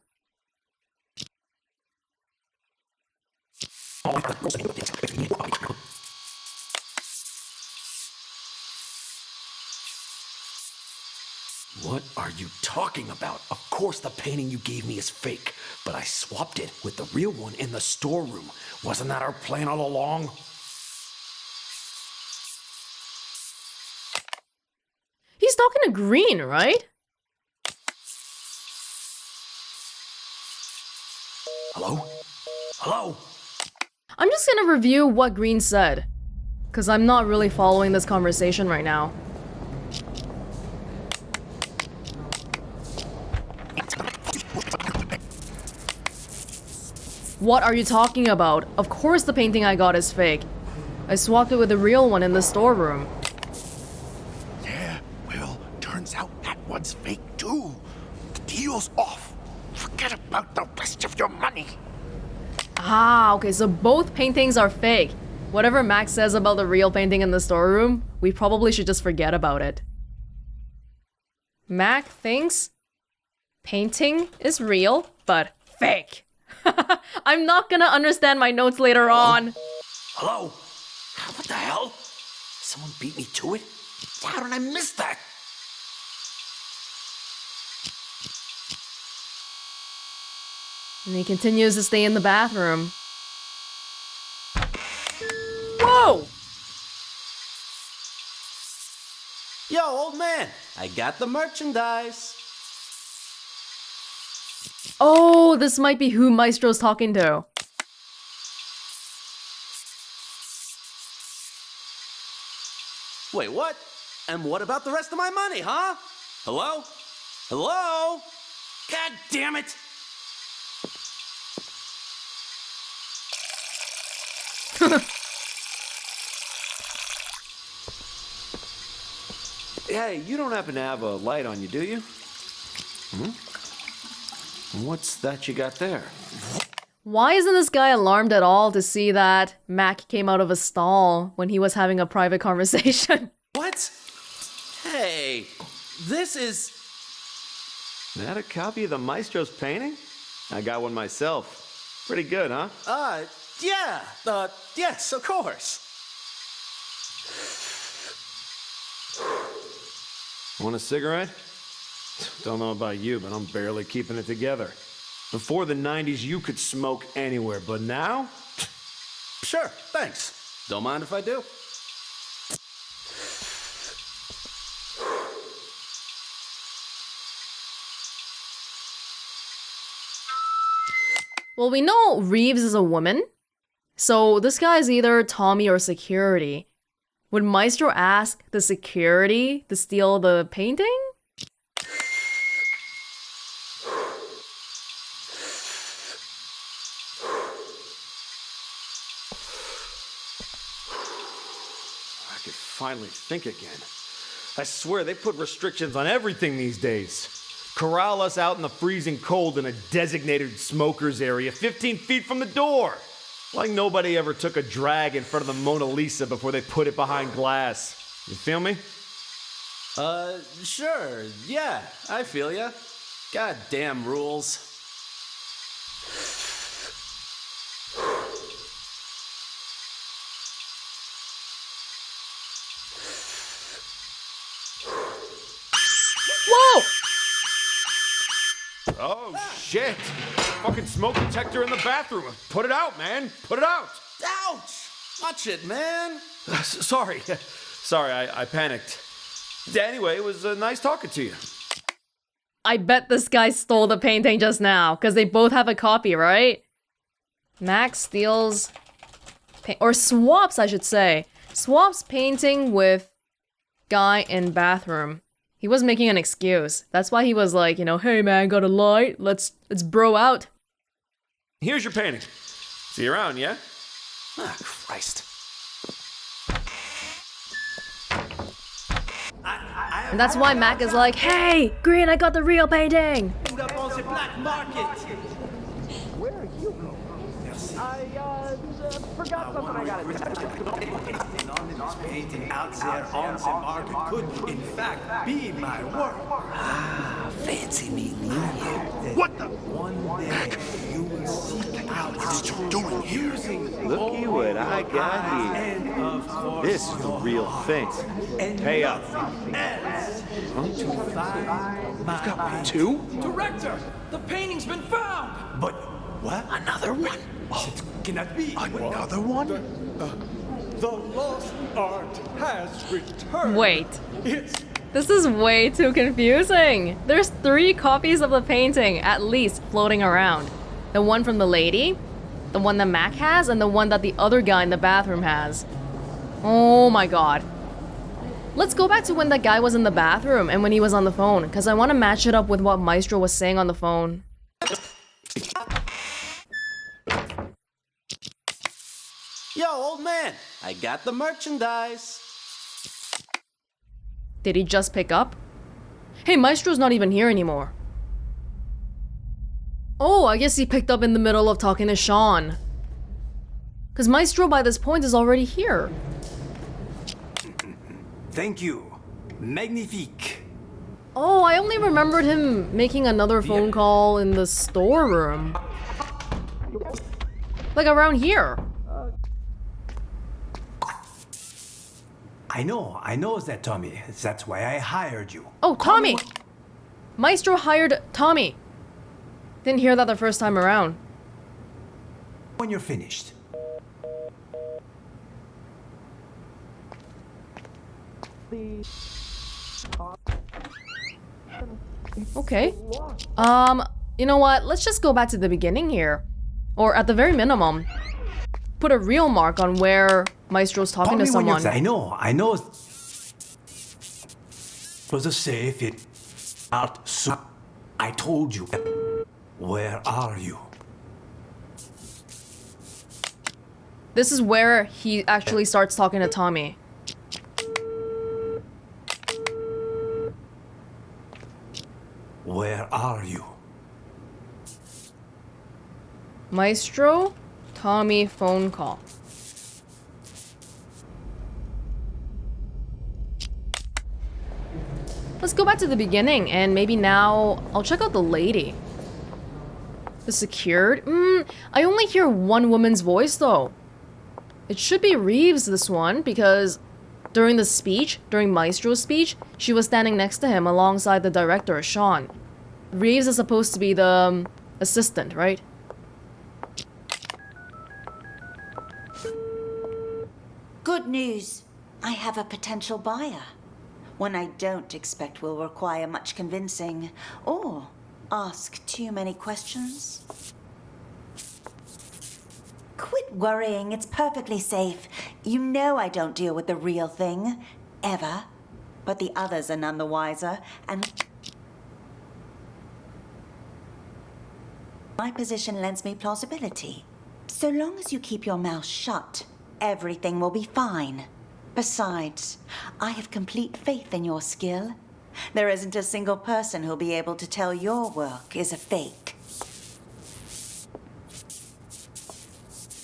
[SPEAKER 3] What are you talking about? Of course the painting you gave me is fake, but I swapped it with the real one in the storeroom. Wasn't that our plan all along?
[SPEAKER 1] He's talking to Green, right?
[SPEAKER 3] Hello? Hello?
[SPEAKER 1] I'm just gonna review what Green said, because I'm not really following this conversation right now. What are you talking about? Of course the painting I got is fake. I swapped it with the real one in the storeroom.
[SPEAKER 10] Yeah, well, turns out that one's fake too. The deal's off. Forget about the rest of your money.
[SPEAKER 1] Ah, okay, so both paintings are fake. Whatever Max says about the real painting in the storeroom, we probably should just forget about it. Mac thinks painting is real, but fake. I'm not gonna understand my notes later on.
[SPEAKER 3] Hello? What the hell? Someone beat me to it? How did I miss that?
[SPEAKER 1] And he continues to stay in the bathroom. Whoa!
[SPEAKER 12] Yo, old man, I got the merchandise.
[SPEAKER 1] Oh, this might be who Maestro's talking to.
[SPEAKER 12] Wait, what? And what about the rest of my money, huh? Hello? Hello? God damn it! Hey, you don't happen to have a light on you, do you? What's that you got there?
[SPEAKER 1] Why isn't this guy alarmed at all to see that Mac came out of a stall when he was having a private conversation?
[SPEAKER 12] What? Hey, this is... That a copy of the Maestro's painting? I got one myself. Pretty good, huh? Yeah. Yes, of course. Want a cigarette? Don't know about you, but I'm barely keeping it together. Before the 90s, you could smoke anywhere, but now? Sure, thanks. Don't mind if I do.
[SPEAKER 1] Well, we know Reeves is a woman, so this guy is either Tommy or security. Would Maestro ask the security to steal the painting?
[SPEAKER 12] I could finally think again. I swear they put restrictions on everything these days. Corral us out in the freezing cold in a designated smokers area 15 feet from the door. Like nobody ever took a drag in front of the Mona Lisa before they put it behind glass. You feel me? Sure. Yeah, I feel ya. Goddamn rules.
[SPEAKER 1] Whoa!
[SPEAKER 12] Oh, shit! Fucking smoke detector in the bathroom. Put it out, man. Put it out. Ouch! Watch it, man. Sorry. Sorry, I panicked. Anyway, it was nice talking to you.
[SPEAKER 1] I bet this guy stole the painting just now, because they both have a copy, right? Max steals... or swaps, I should say. Swaps painting with guy in bathroom. He was making an excuse. That's why he was like, you know, hey man, got a light? Let's bro out.
[SPEAKER 12] Here's your painting. See you around, yeah? Ah, Christ.
[SPEAKER 1] And that's why Mac is like, hey, Green, I got the real painting.
[SPEAKER 12] Put up on the black market.
[SPEAKER 3] Where are you going? I forgot something I got
[SPEAKER 8] This painting out there on the market could, in fact, be my work.
[SPEAKER 12] Ah, fancy meeting you here.
[SPEAKER 10] What the?
[SPEAKER 8] One day you will seek out
[SPEAKER 10] What are you doing here?
[SPEAKER 12] Looky what I got here.
[SPEAKER 8] and of course
[SPEAKER 12] This is the real thing.
[SPEAKER 8] and
[SPEAKER 12] Pay up.
[SPEAKER 8] nothing else to find my painting.
[SPEAKER 10] Two?
[SPEAKER 3] Director, the painting's been found.
[SPEAKER 8] But what?
[SPEAKER 12] Another one?
[SPEAKER 8] It cannot be.
[SPEAKER 10] Another one?
[SPEAKER 3] The lost art has returned.
[SPEAKER 1] Wait.
[SPEAKER 3] It's
[SPEAKER 1] This is way too confusing. There's 3 copies of the painting, at least, floating around. The one from the lady, the one that Mac has, and the one that the other guy in the bathroom has. Oh my god. Let's go back to when that guy was in the bathroom and when he was on the phone, because I want to match it up with what Maestro was saying on the phone.
[SPEAKER 12] Yo, old man, I got the merchandise.
[SPEAKER 1] Did he just pick up? Hey, Maestro's not even here anymore. Oh, I guess he picked up in the middle of talking to Sean. Because Maestro by this point is already here.
[SPEAKER 8] Thank you. Magnifique.
[SPEAKER 1] Oh, I only remembered him making another phone call in the storeroom. Like around here.
[SPEAKER 8] I know that, Tommy. That's why I hired you.
[SPEAKER 1] Oh, Tommy! Maestro hired Tommy. Didn't hear that the first time around.
[SPEAKER 8] When you're finished.
[SPEAKER 1] Okay. You know what? Let's just go back to the beginning here. Or at the very minimum, put a real mark on where Maestro's talking to someone.
[SPEAKER 8] I know. It was a safe, it out so I told you. Where are you?
[SPEAKER 1] This is where he actually starts talking to Tommy.
[SPEAKER 8] Where are you?
[SPEAKER 1] Maestro, Tommy phone call. Let's go back to the beginning, and maybe now I'll check out the lady. The secured? I only hear one woman's voice though. It should be Reeves, this one, because during the speech, during Maestro's speech, she was standing next to him alongside the director, Sean. Reeves is supposed to be the assistant, right?
[SPEAKER 11] Good news. I have a potential buyer. One I don't expect will require much convincing or ask too many questions. Quit worrying. It's perfectly safe. You know I don't deal with the real thing. Ever. But the others are none the wiser, and my position lends me plausibility. So long as you keep your mouth shut, everything will be fine. Besides, I have complete faith in your skill. There isn't a single person who'll be able to tell your work is a fake.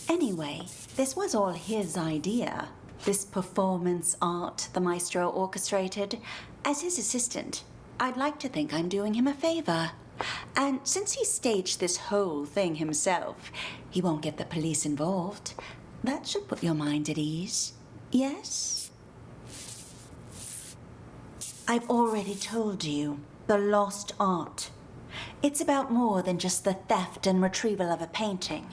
[SPEAKER 11] Anyway, this was all his idea. This performance art the Maestro orchestrated. As his assistant, I'd like to think I'm doing him a favor. And since he staged this whole thing himself, he won't get the police involved. That should put your mind at ease. Yes? I've already told you, the lost art. It's about more than just the theft and retrieval of a painting.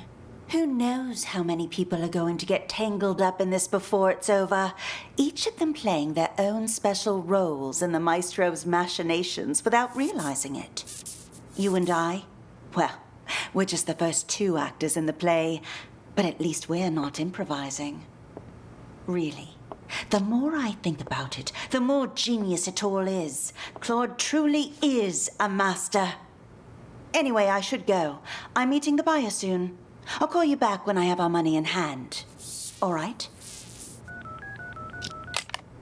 [SPEAKER 11] Who knows how many people are going to get tangled up in this before it's over, each of them playing their own special roles in the Maestro's machinations without realizing it. You and I? Well, we're just the first two actors in the play, but at least we're not improvising. Really, the more I think about it, the more genius it all is. Claude truly is a master. Anyway, I should go. I'm meeting the buyer soon. I'll call you back when I have our money in hand. All right?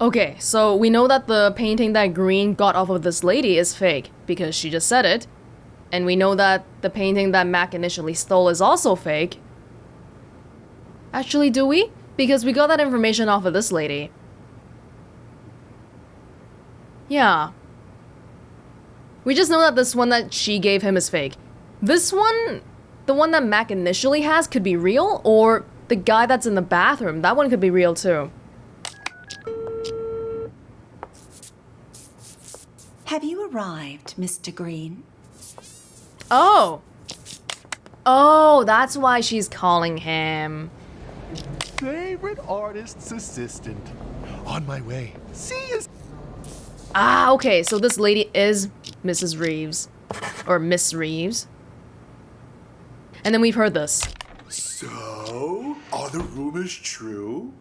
[SPEAKER 1] Okay, so we know that the painting that Green got off of this lady is fake, because she just said it. And we know that the painting that Mac initially stole is also fake. Actually, do we? Because we got that information off of this lady. Yeah. We just know that this one that she gave him is fake. This one, the one that Mac initially has, could be real, or the guy that's in the bathroom, that one could be real too.
[SPEAKER 11] Have you arrived, Mr. Green?
[SPEAKER 1] Oh. Oh, that's why she's calling him.
[SPEAKER 10] Favorite artist's assistant. On my way. See you.
[SPEAKER 1] Ah, okay, so this lady is Mrs. Reeves. Or Miss Reeves. And then we've heard this.
[SPEAKER 10] So, are the rumors true?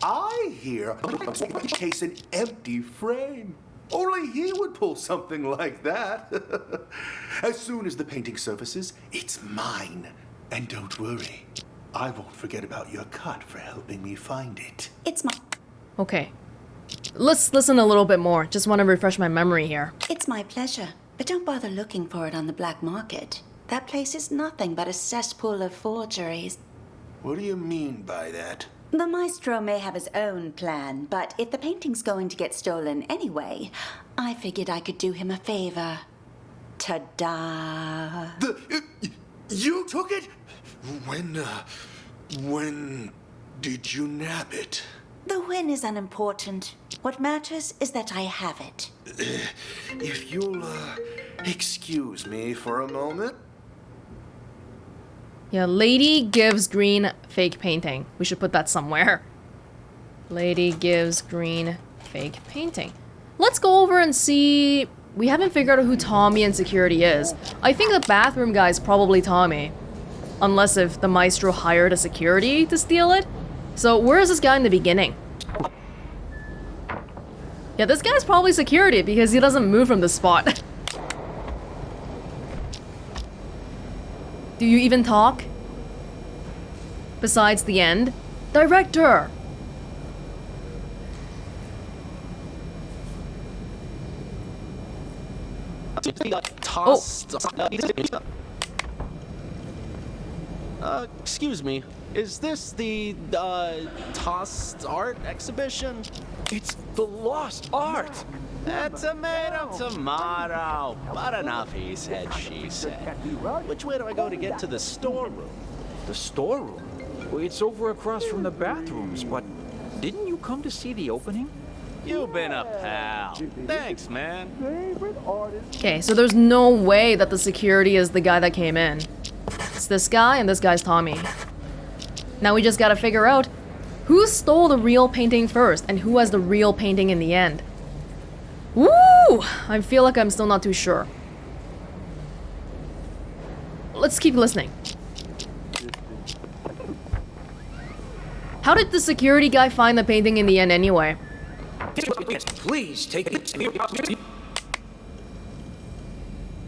[SPEAKER 10] I hear a case an empty frame. Only he would pull something like that. As soon as the painting surfaces, it's mine. And don't worry, I won't forget about your cut for helping me find it.
[SPEAKER 11] It's my...
[SPEAKER 1] Okay. Let's listen a little bit more. Just want to refresh my memory here.
[SPEAKER 11] It's my pleasure. But don't bother looking for it on the black market. That place is nothing but a cesspool of forgeries.
[SPEAKER 10] What do you mean by that?
[SPEAKER 11] The Maestro may have his own plan, but if the painting's going to get stolen anyway, I figured I could do him a favor. Ta-da!
[SPEAKER 10] You took it? When did you nab it?
[SPEAKER 11] The when is unimportant. What matters is that I have it.
[SPEAKER 10] If you'll excuse me for a moment.
[SPEAKER 1] Yeah, lady gives green fake painting. We should put that somewhere. Lady gives green fake painting. Let's go over and see... We haven't figured out who Tommy in security is. I think the bathroom guy is probably Tommy. Unless if the maestro hired a security to steal it. So where is this guy in the beginning? Yeah, this guy's probably security because he doesn't move from the spot. Do you even talk? Besides the end? Director!
[SPEAKER 3] Excuse me. Is this the, tossed art exhibition? It's the lost art! Tomato. But enough, he said, she said. Which way do I go to get to the storeroom?
[SPEAKER 13] The storeroom? Well, it's over across from the bathrooms, but didn't you come to see the opening?
[SPEAKER 3] You've been a pal. Thanks, man.
[SPEAKER 1] Okay, so there's no way that the security is the guy that came in. It's this guy and this guy's Tommy. Now we just gotta figure out who stole the real painting first and who has the real painting in the end. Woo! I feel like I'm still not too sure. Let's keep listening. How did the security guy find the painting in the end anyway?
[SPEAKER 13] Please take it.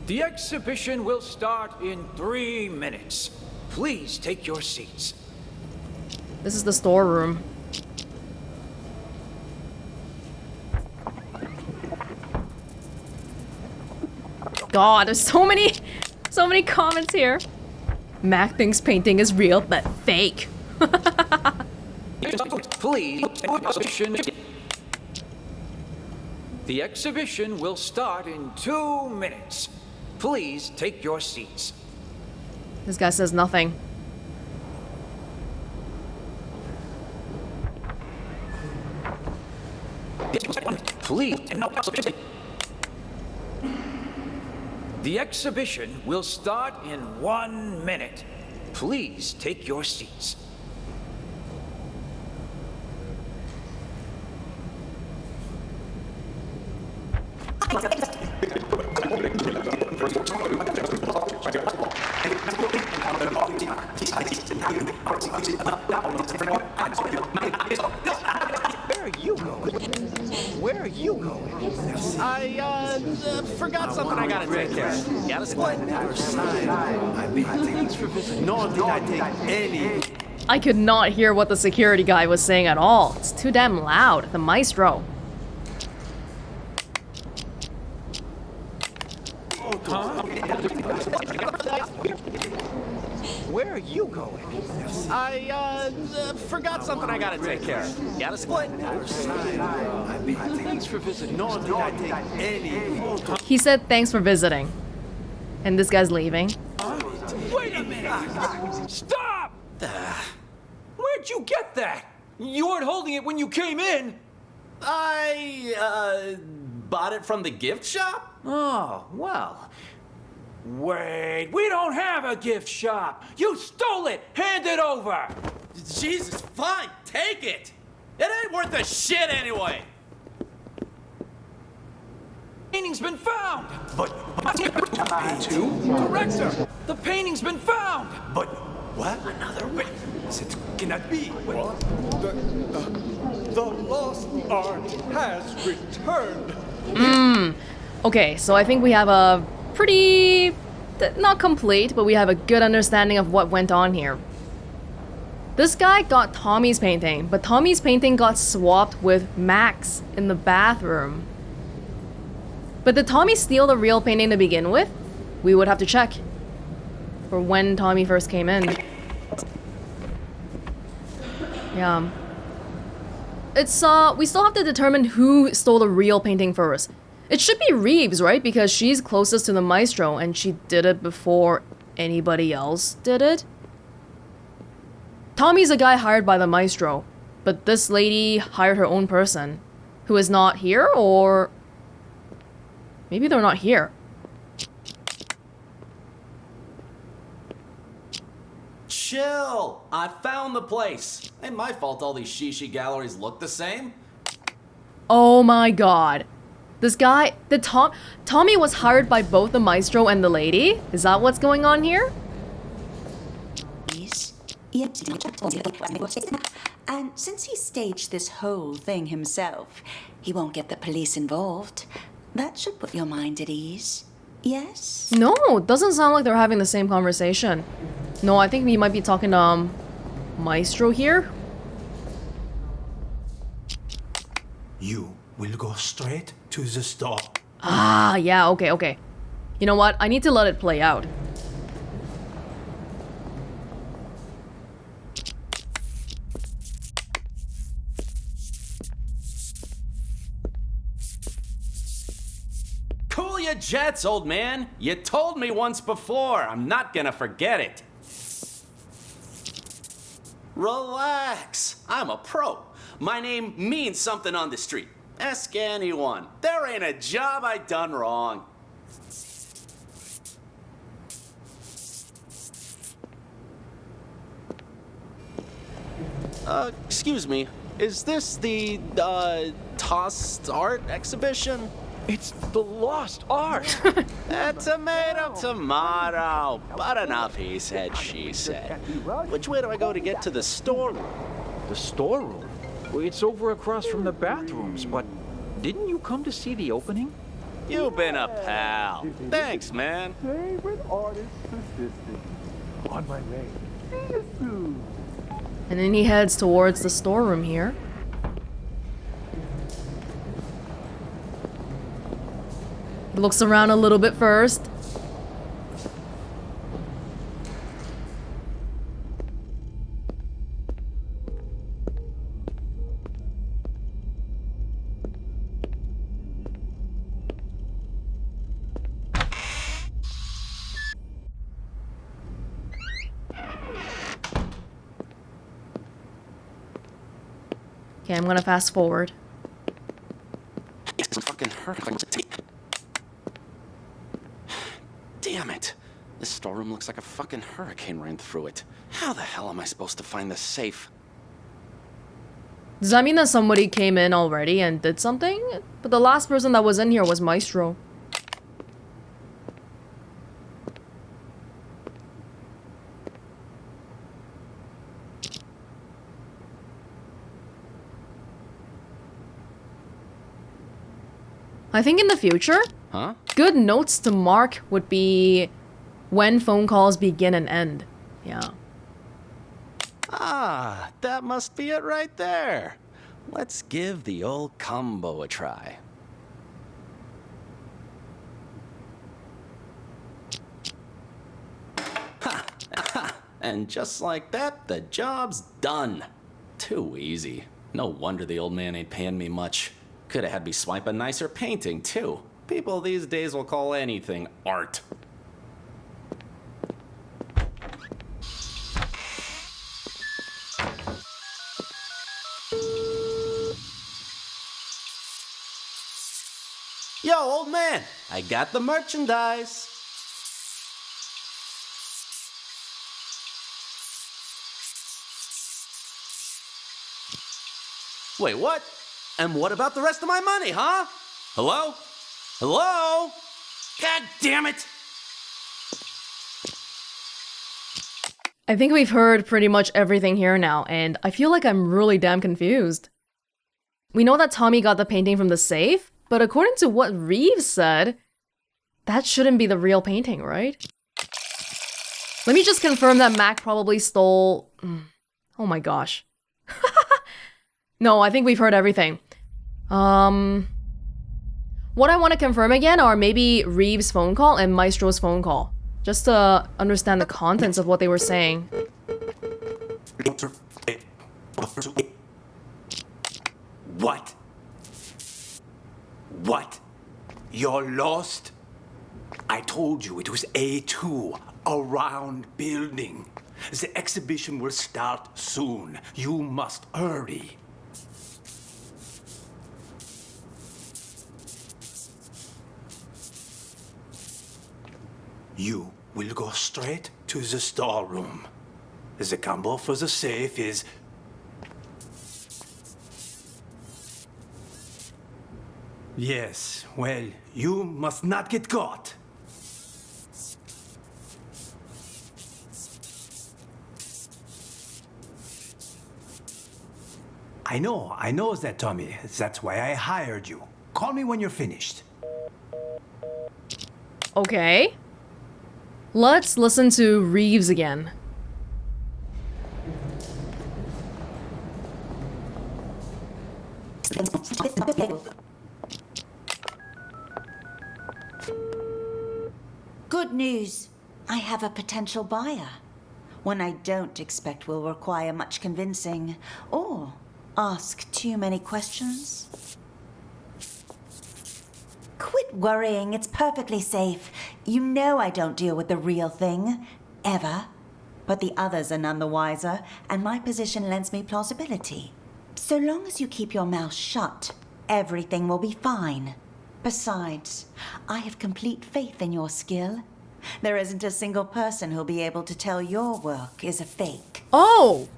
[SPEAKER 13] The exhibition will start in 3 minutes. Please take your seats.
[SPEAKER 1] This is the storeroom. God, there's so many comments here. Mac thinks painting is real, but fake.
[SPEAKER 13] Please. The exhibition will start in 2 minutes. Please take your seats.
[SPEAKER 1] This guy says nothing.
[SPEAKER 13] Please. The exhibition will start in 1 minute. Please take your seats.
[SPEAKER 3] Where are you going? I, forgot something I gotta take care of. Gotta split.
[SPEAKER 8] Thanks for visiting. Nor did I take any.
[SPEAKER 1] I could not hear what the security guy was saying at all. It's too damn loud. The maestro.
[SPEAKER 3] Where are you going? I, forgot something I gotta take care of. Gotta split.
[SPEAKER 8] Thanks for visiting. Nor did I take any.
[SPEAKER 1] He said thanks for visiting. And this guy's leaving.
[SPEAKER 13] Wait a minute! Stop! Where'd you get that? You weren't holding it when you came in.
[SPEAKER 3] I, bought it from the gift shop?
[SPEAKER 13] Oh, well. Wait, we don't have a gift shop. You stole it. Hand it over.
[SPEAKER 3] Jesus, fine, take it. It ain't worth a shit anyway.
[SPEAKER 13] Painting's been found.
[SPEAKER 7] But
[SPEAKER 13] Director, the painting's been found.
[SPEAKER 7] But what? Another witness. It cannot be.
[SPEAKER 6] What? The lost art has returned.
[SPEAKER 1] Okay, so I think we have a pretty... not complete, but we have a good understanding of what went on here. This guy got Tommy's painting, but Tommy's painting got swapped with Mac's in the bathroom. But did Tommy steal the real painting to begin with? We would have to check. For when Tommy first came in. Yeah. It's, we still have to determine who stole the real painting first. It should be Reeves, right? Because she's closest to the maestro and she did it before anybody else did it. Tommy's a guy hired by the maestro, but this lady hired her own person who is not here, or maybe they're not here.
[SPEAKER 3] Chill! I found the place. Ain't my fault all these shishi galleries look the same.
[SPEAKER 1] Oh my god. This guy, Tommy was hired by both the maestro and the lady? Is that what's going on here?
[SPEAKER 11] And since he staged this whole thing himself, he won't get the police involved. That should put your mind at ease. Yes?
[SPEAKER 1] No, doesn't sound like they're having the same conversation. No, I think we might be talking to Maestro here.
[SPEAKER 7] You will go straight to the store.
[SPEAKER 1] Ah, yeah, okay. You know what? I need to let it play out.
[SPEAKER 3] Cool your jets, old man. You told me once before. I'm not gonna forget it. Relax. I'm a pro. My name means something on the street. Ask anyone. There ain't a job I done wrong. Excuse me. Is this the, tossed art exhibition?
[SPEAKER 13] It's the lost art.
[SPEAKER 3] Tomato. But enough he said, she said. Which way do I go to get to the storeroom?
[SPEAKER 13] The storeroom? Well, it's over across from the bathrooms, but didn't you come to see the opening?
[SPEAKER 3] You've been a pal. Thanks, man.
[SPEAKER 10] Favorite artist persistent. On my way. See you soon.
[SPEAKER 1] And then he heads towards the storeroom here. He looks around a little bit first. Okay, I'm gonna fast forward.
[SPEAKER 3] It's fucking hurt. Damn it. This storeroom looks like a fucking hurricane ran through it. How the hell am I supposed to find the safe?
[SPEAKER 1] Does that mean that somebody came in already and did something? But the last person that was in here was Maestro. I think in the future, good notes to mark would be when phone calls begin and end. Yeah.
[SPEAKER 3] Ah, that must be it right there. Let's give the old combo a try. Ha! And just like that, the job's done. Too easy. No wonder the old man ain't paying me much. Could have had me swipe a nicer painting, too. People these days will call anything art. Yo, old man, I got the merchandise. Wait, what? And what about the rest of my money, huh? Hello? Hello? God damn it!
[SPEAKER 1] I think we've heard pretty much everything here now, and I feel like I'm really damn confused. We know that Tommy got the painting from the safe, but according to what Reeves said, that shouldn't be the real painting, right? Let me just confirm that Mac probably stole... Oh my gosh. No, I think we've heard everything. What I want to confirm again are maybe Reeves' phone call and Maestro's phone call. Just to understand the contents of what they were saying.
[SPEAKER 7] What? What? You're lost? I told you it was A2, a round building. The exhibition will start soon. You must hurry. You will go straight to the storeroom.
[SPEAKER 8] The combo for the safe is... Yes, well, you must not get caught. I know that, Tommy. That's why I hired you. Call me when you're finished.
[SPEAKER 1] Okay. Let's listen to Reeves again.
[SPEAKER 11] Good news. I have a potential buyer. One I don't expect will require much convincing or ask too many questions. Quit worrying. It's perfectly safe. You know I don't deal with the real thing. Ever. But the others are none the wiser, and my position lends me plausibility. So long as you keep your mouth shut, everything will be fine. Besides, I have complete faith in your skill. There isn't a single person who'll be able to tell your work is a fake.
[SPEAKER 1] Oh!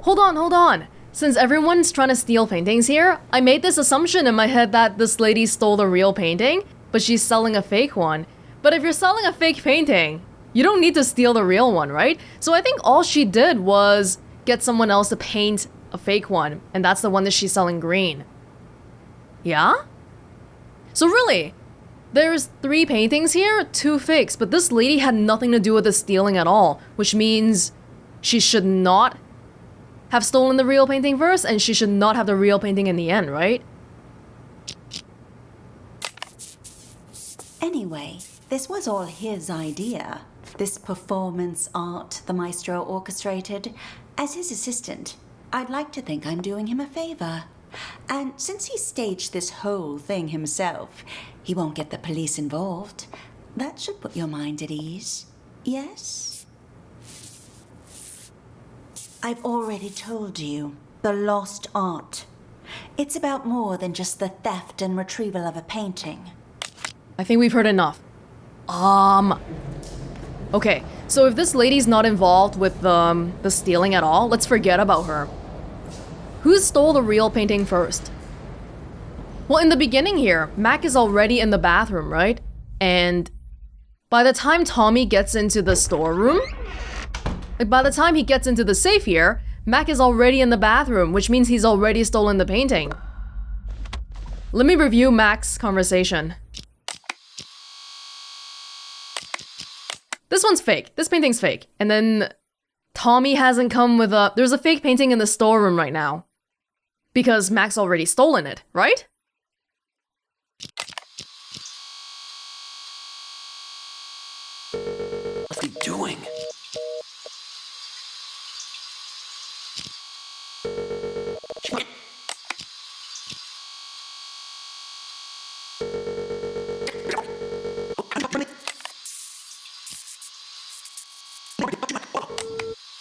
[SPEAKER 1] Hold on. Since everyone's trying to steal paintings here, I made this assumption in my head that this lady stole the real painting, but she's selling a fake one. But if you're selling a fake painting, you don't need to steal the real one, right? So I think all she did was get someone else to paint a fake one, and that's the one that she's selling green. Yeah? So really, there's 3 paintings here, 2 fakes, but this lady had nothing to do with the stealing at all, which means she should not have stolen the real painting first, and she should not have the real painting in the end, right?
[SPEAKER 11] Anyway, this was all his idea. This performance art the maestro orchestrated. As his assistant, I'd like to think I'm doing him a favor. And since he staged this whole thing himself, he won't get the police involved. That should put your mind at ease. Yes? I've already told you, the lost art. It's about more than just the theft and retrieval of a painting.
[SPEAKER 1] I think we've heard enough. Okay, so if this lady's not involved with the stealing at all, let's forget about her. Who stole the real painting first? Well, in the beginning here, Mac is already in the bathroom, right? And by the time Tommy gets into the storeroom, like by the time he gets into the safe here, Mac is already in the bathroom, which means he's already stolen the painting. Let me review Mac's conversation. This one's fake. This painting's fake. And then Tommy hasn't come with a... There's a fake painting in the storeroom right now. Because Mac's already stolen it, right?
[SPEAKER 13] What's he doing?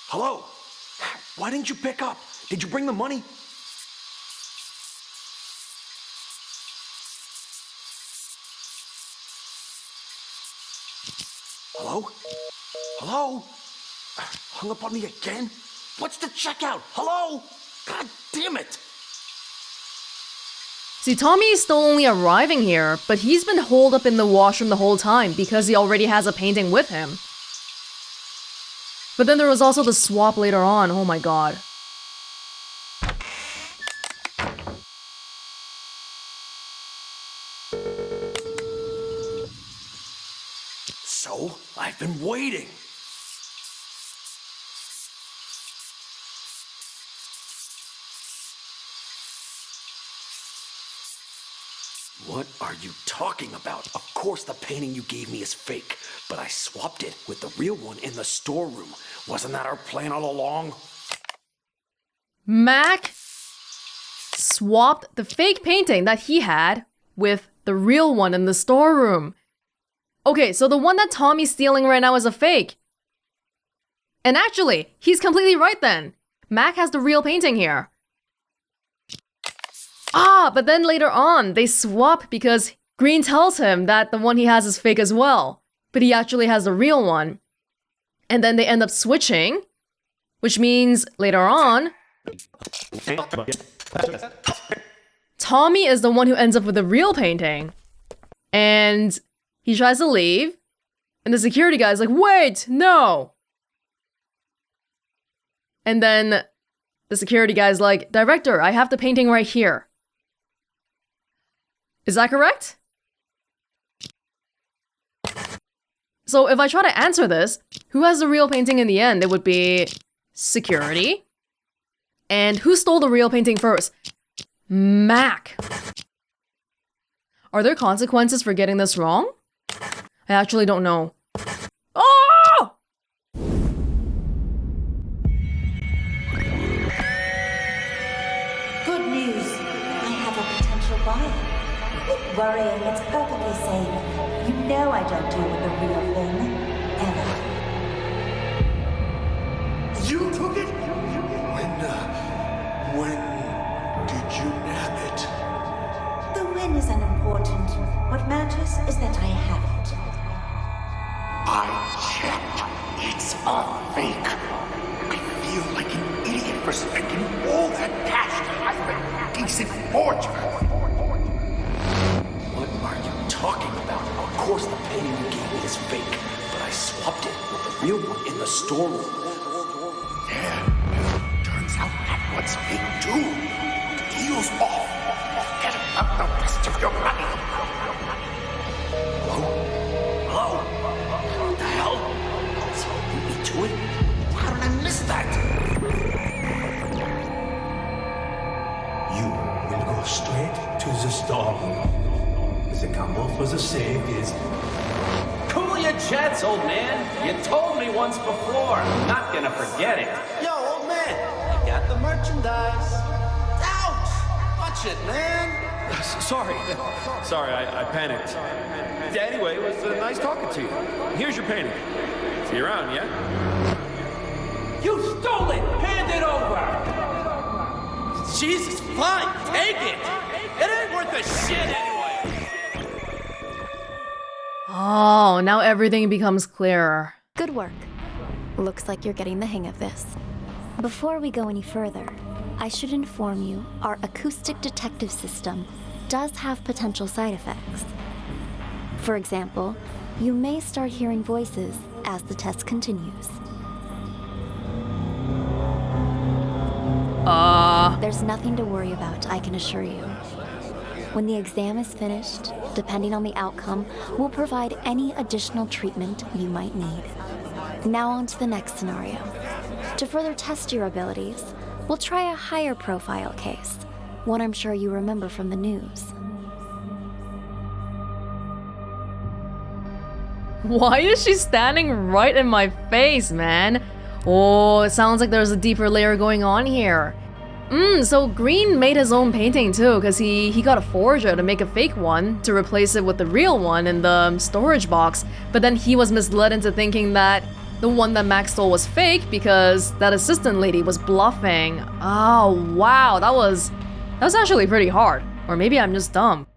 [SPEAKER 12] Hello? Why didn't you pick up? Did you bring the money? Hello? Hello? Hung up on me again? What's the checkout? Hello? God damn it!
[SPEAKER 1] See, Tommy is still only arriving here, but he's been holed up in the washroom the whole time because he already has a painting with him. But then there was also the swap later on, oh my god.
[SPEAKER 12] So, I've been waiting. What are you talking about? Of course the painting you gave me is fake, but I swapped it with the real one in the storeroom. Wasn't that our plan all along?
[SPEAKER 1] Mac swapped the fake painting that he had with the real one in the storeroom. Okay, so the one that Tommy's stealing right now is a fake. And actually, he's completely right then. Mac has the real painting here. Ah, but then later on, they swap because Green tells him that the one he has is fake as well. But he actually has the real one. And then they end up switching, which means later on, Tommy is the one who ends up with the real painting. And he tries to leave, and the security guy's like, wait, no! And then the security guy's like, director, I have the painting right here. Is that correct? So if I try to answer this, who has the real painting in the end? It would be security. And who stole the real painting first? Mac. Are there consequences for getting this wrong? I actually don't know. Oh!
[SPEAKER 11] Good news. I have a potential buyer. Quit worrying. It's perfectly safe. You know I don't deal with the real thing. Ever.
[SPEAKER 10] You took it? When did you nab it?
[SPEAKER 11] The win is unimportant. What matters is that I have it.
[SPEAKER 10] I checked. It's a fake. I feel like an idiot for spending all that cash to hire a decent forger.
[SPEAKER 13] What are you talking about? Of course the painting you gave me is fake, but I swapped it with the real one in the storeroom.
[SPEAKER 10] Yeah, turns out that one's fake too. The deal's off. Get about the rest of your money. Hello? Hello? What the hell? Someone beat me to it? How did I miss that?
[SPEAKER 7] You will go straight to the storeroom. The combo for the save is...
[SPEAKER 13] Cool your jets, old man. You told me once before. I'm not gonna forget it.
[SPEAKER 12] Yo, old man, I got the merchandise. Ouch! Watch it, man. Sorry, I panicked. Anyway, it was nice talking to you. Here's your painting. See you around, yeah?
[SPEAKER 13] You stole it! Hand it over! Jesus, fine, take it! It ain't worth a shit anyway!
[SPEAKER 1] Oh, now everything becomes clearer.
[SPEAKER 2] Good work. Looks like you're getting the hang of this. Before we go any further, I should inform you our Acoustic Detective system does have potential side effects. For example, you may start hearing voices as the test continues. There's nothing to worry about, I can assure you. When the exam is finished, depending on the outcome, we'll provide any additional treatment you might need. Now on to the next scenario. To further test your abilities, we'll try a higher profile case, one I'm sure you remember from the news.
[SPEAKER 1] Why is she standing right in my face, man? Oh, it sounds like there's a deeper layer going on here. So Green made his own painting too, because he got a forger to make a fake one to replace it with the real one in the storage box, but then he was misled into thinking that the one that Max stole was fake because that assistant lady was bluffing. Oh wow, that was actually pretty hard. Or maybe I'm just dumb.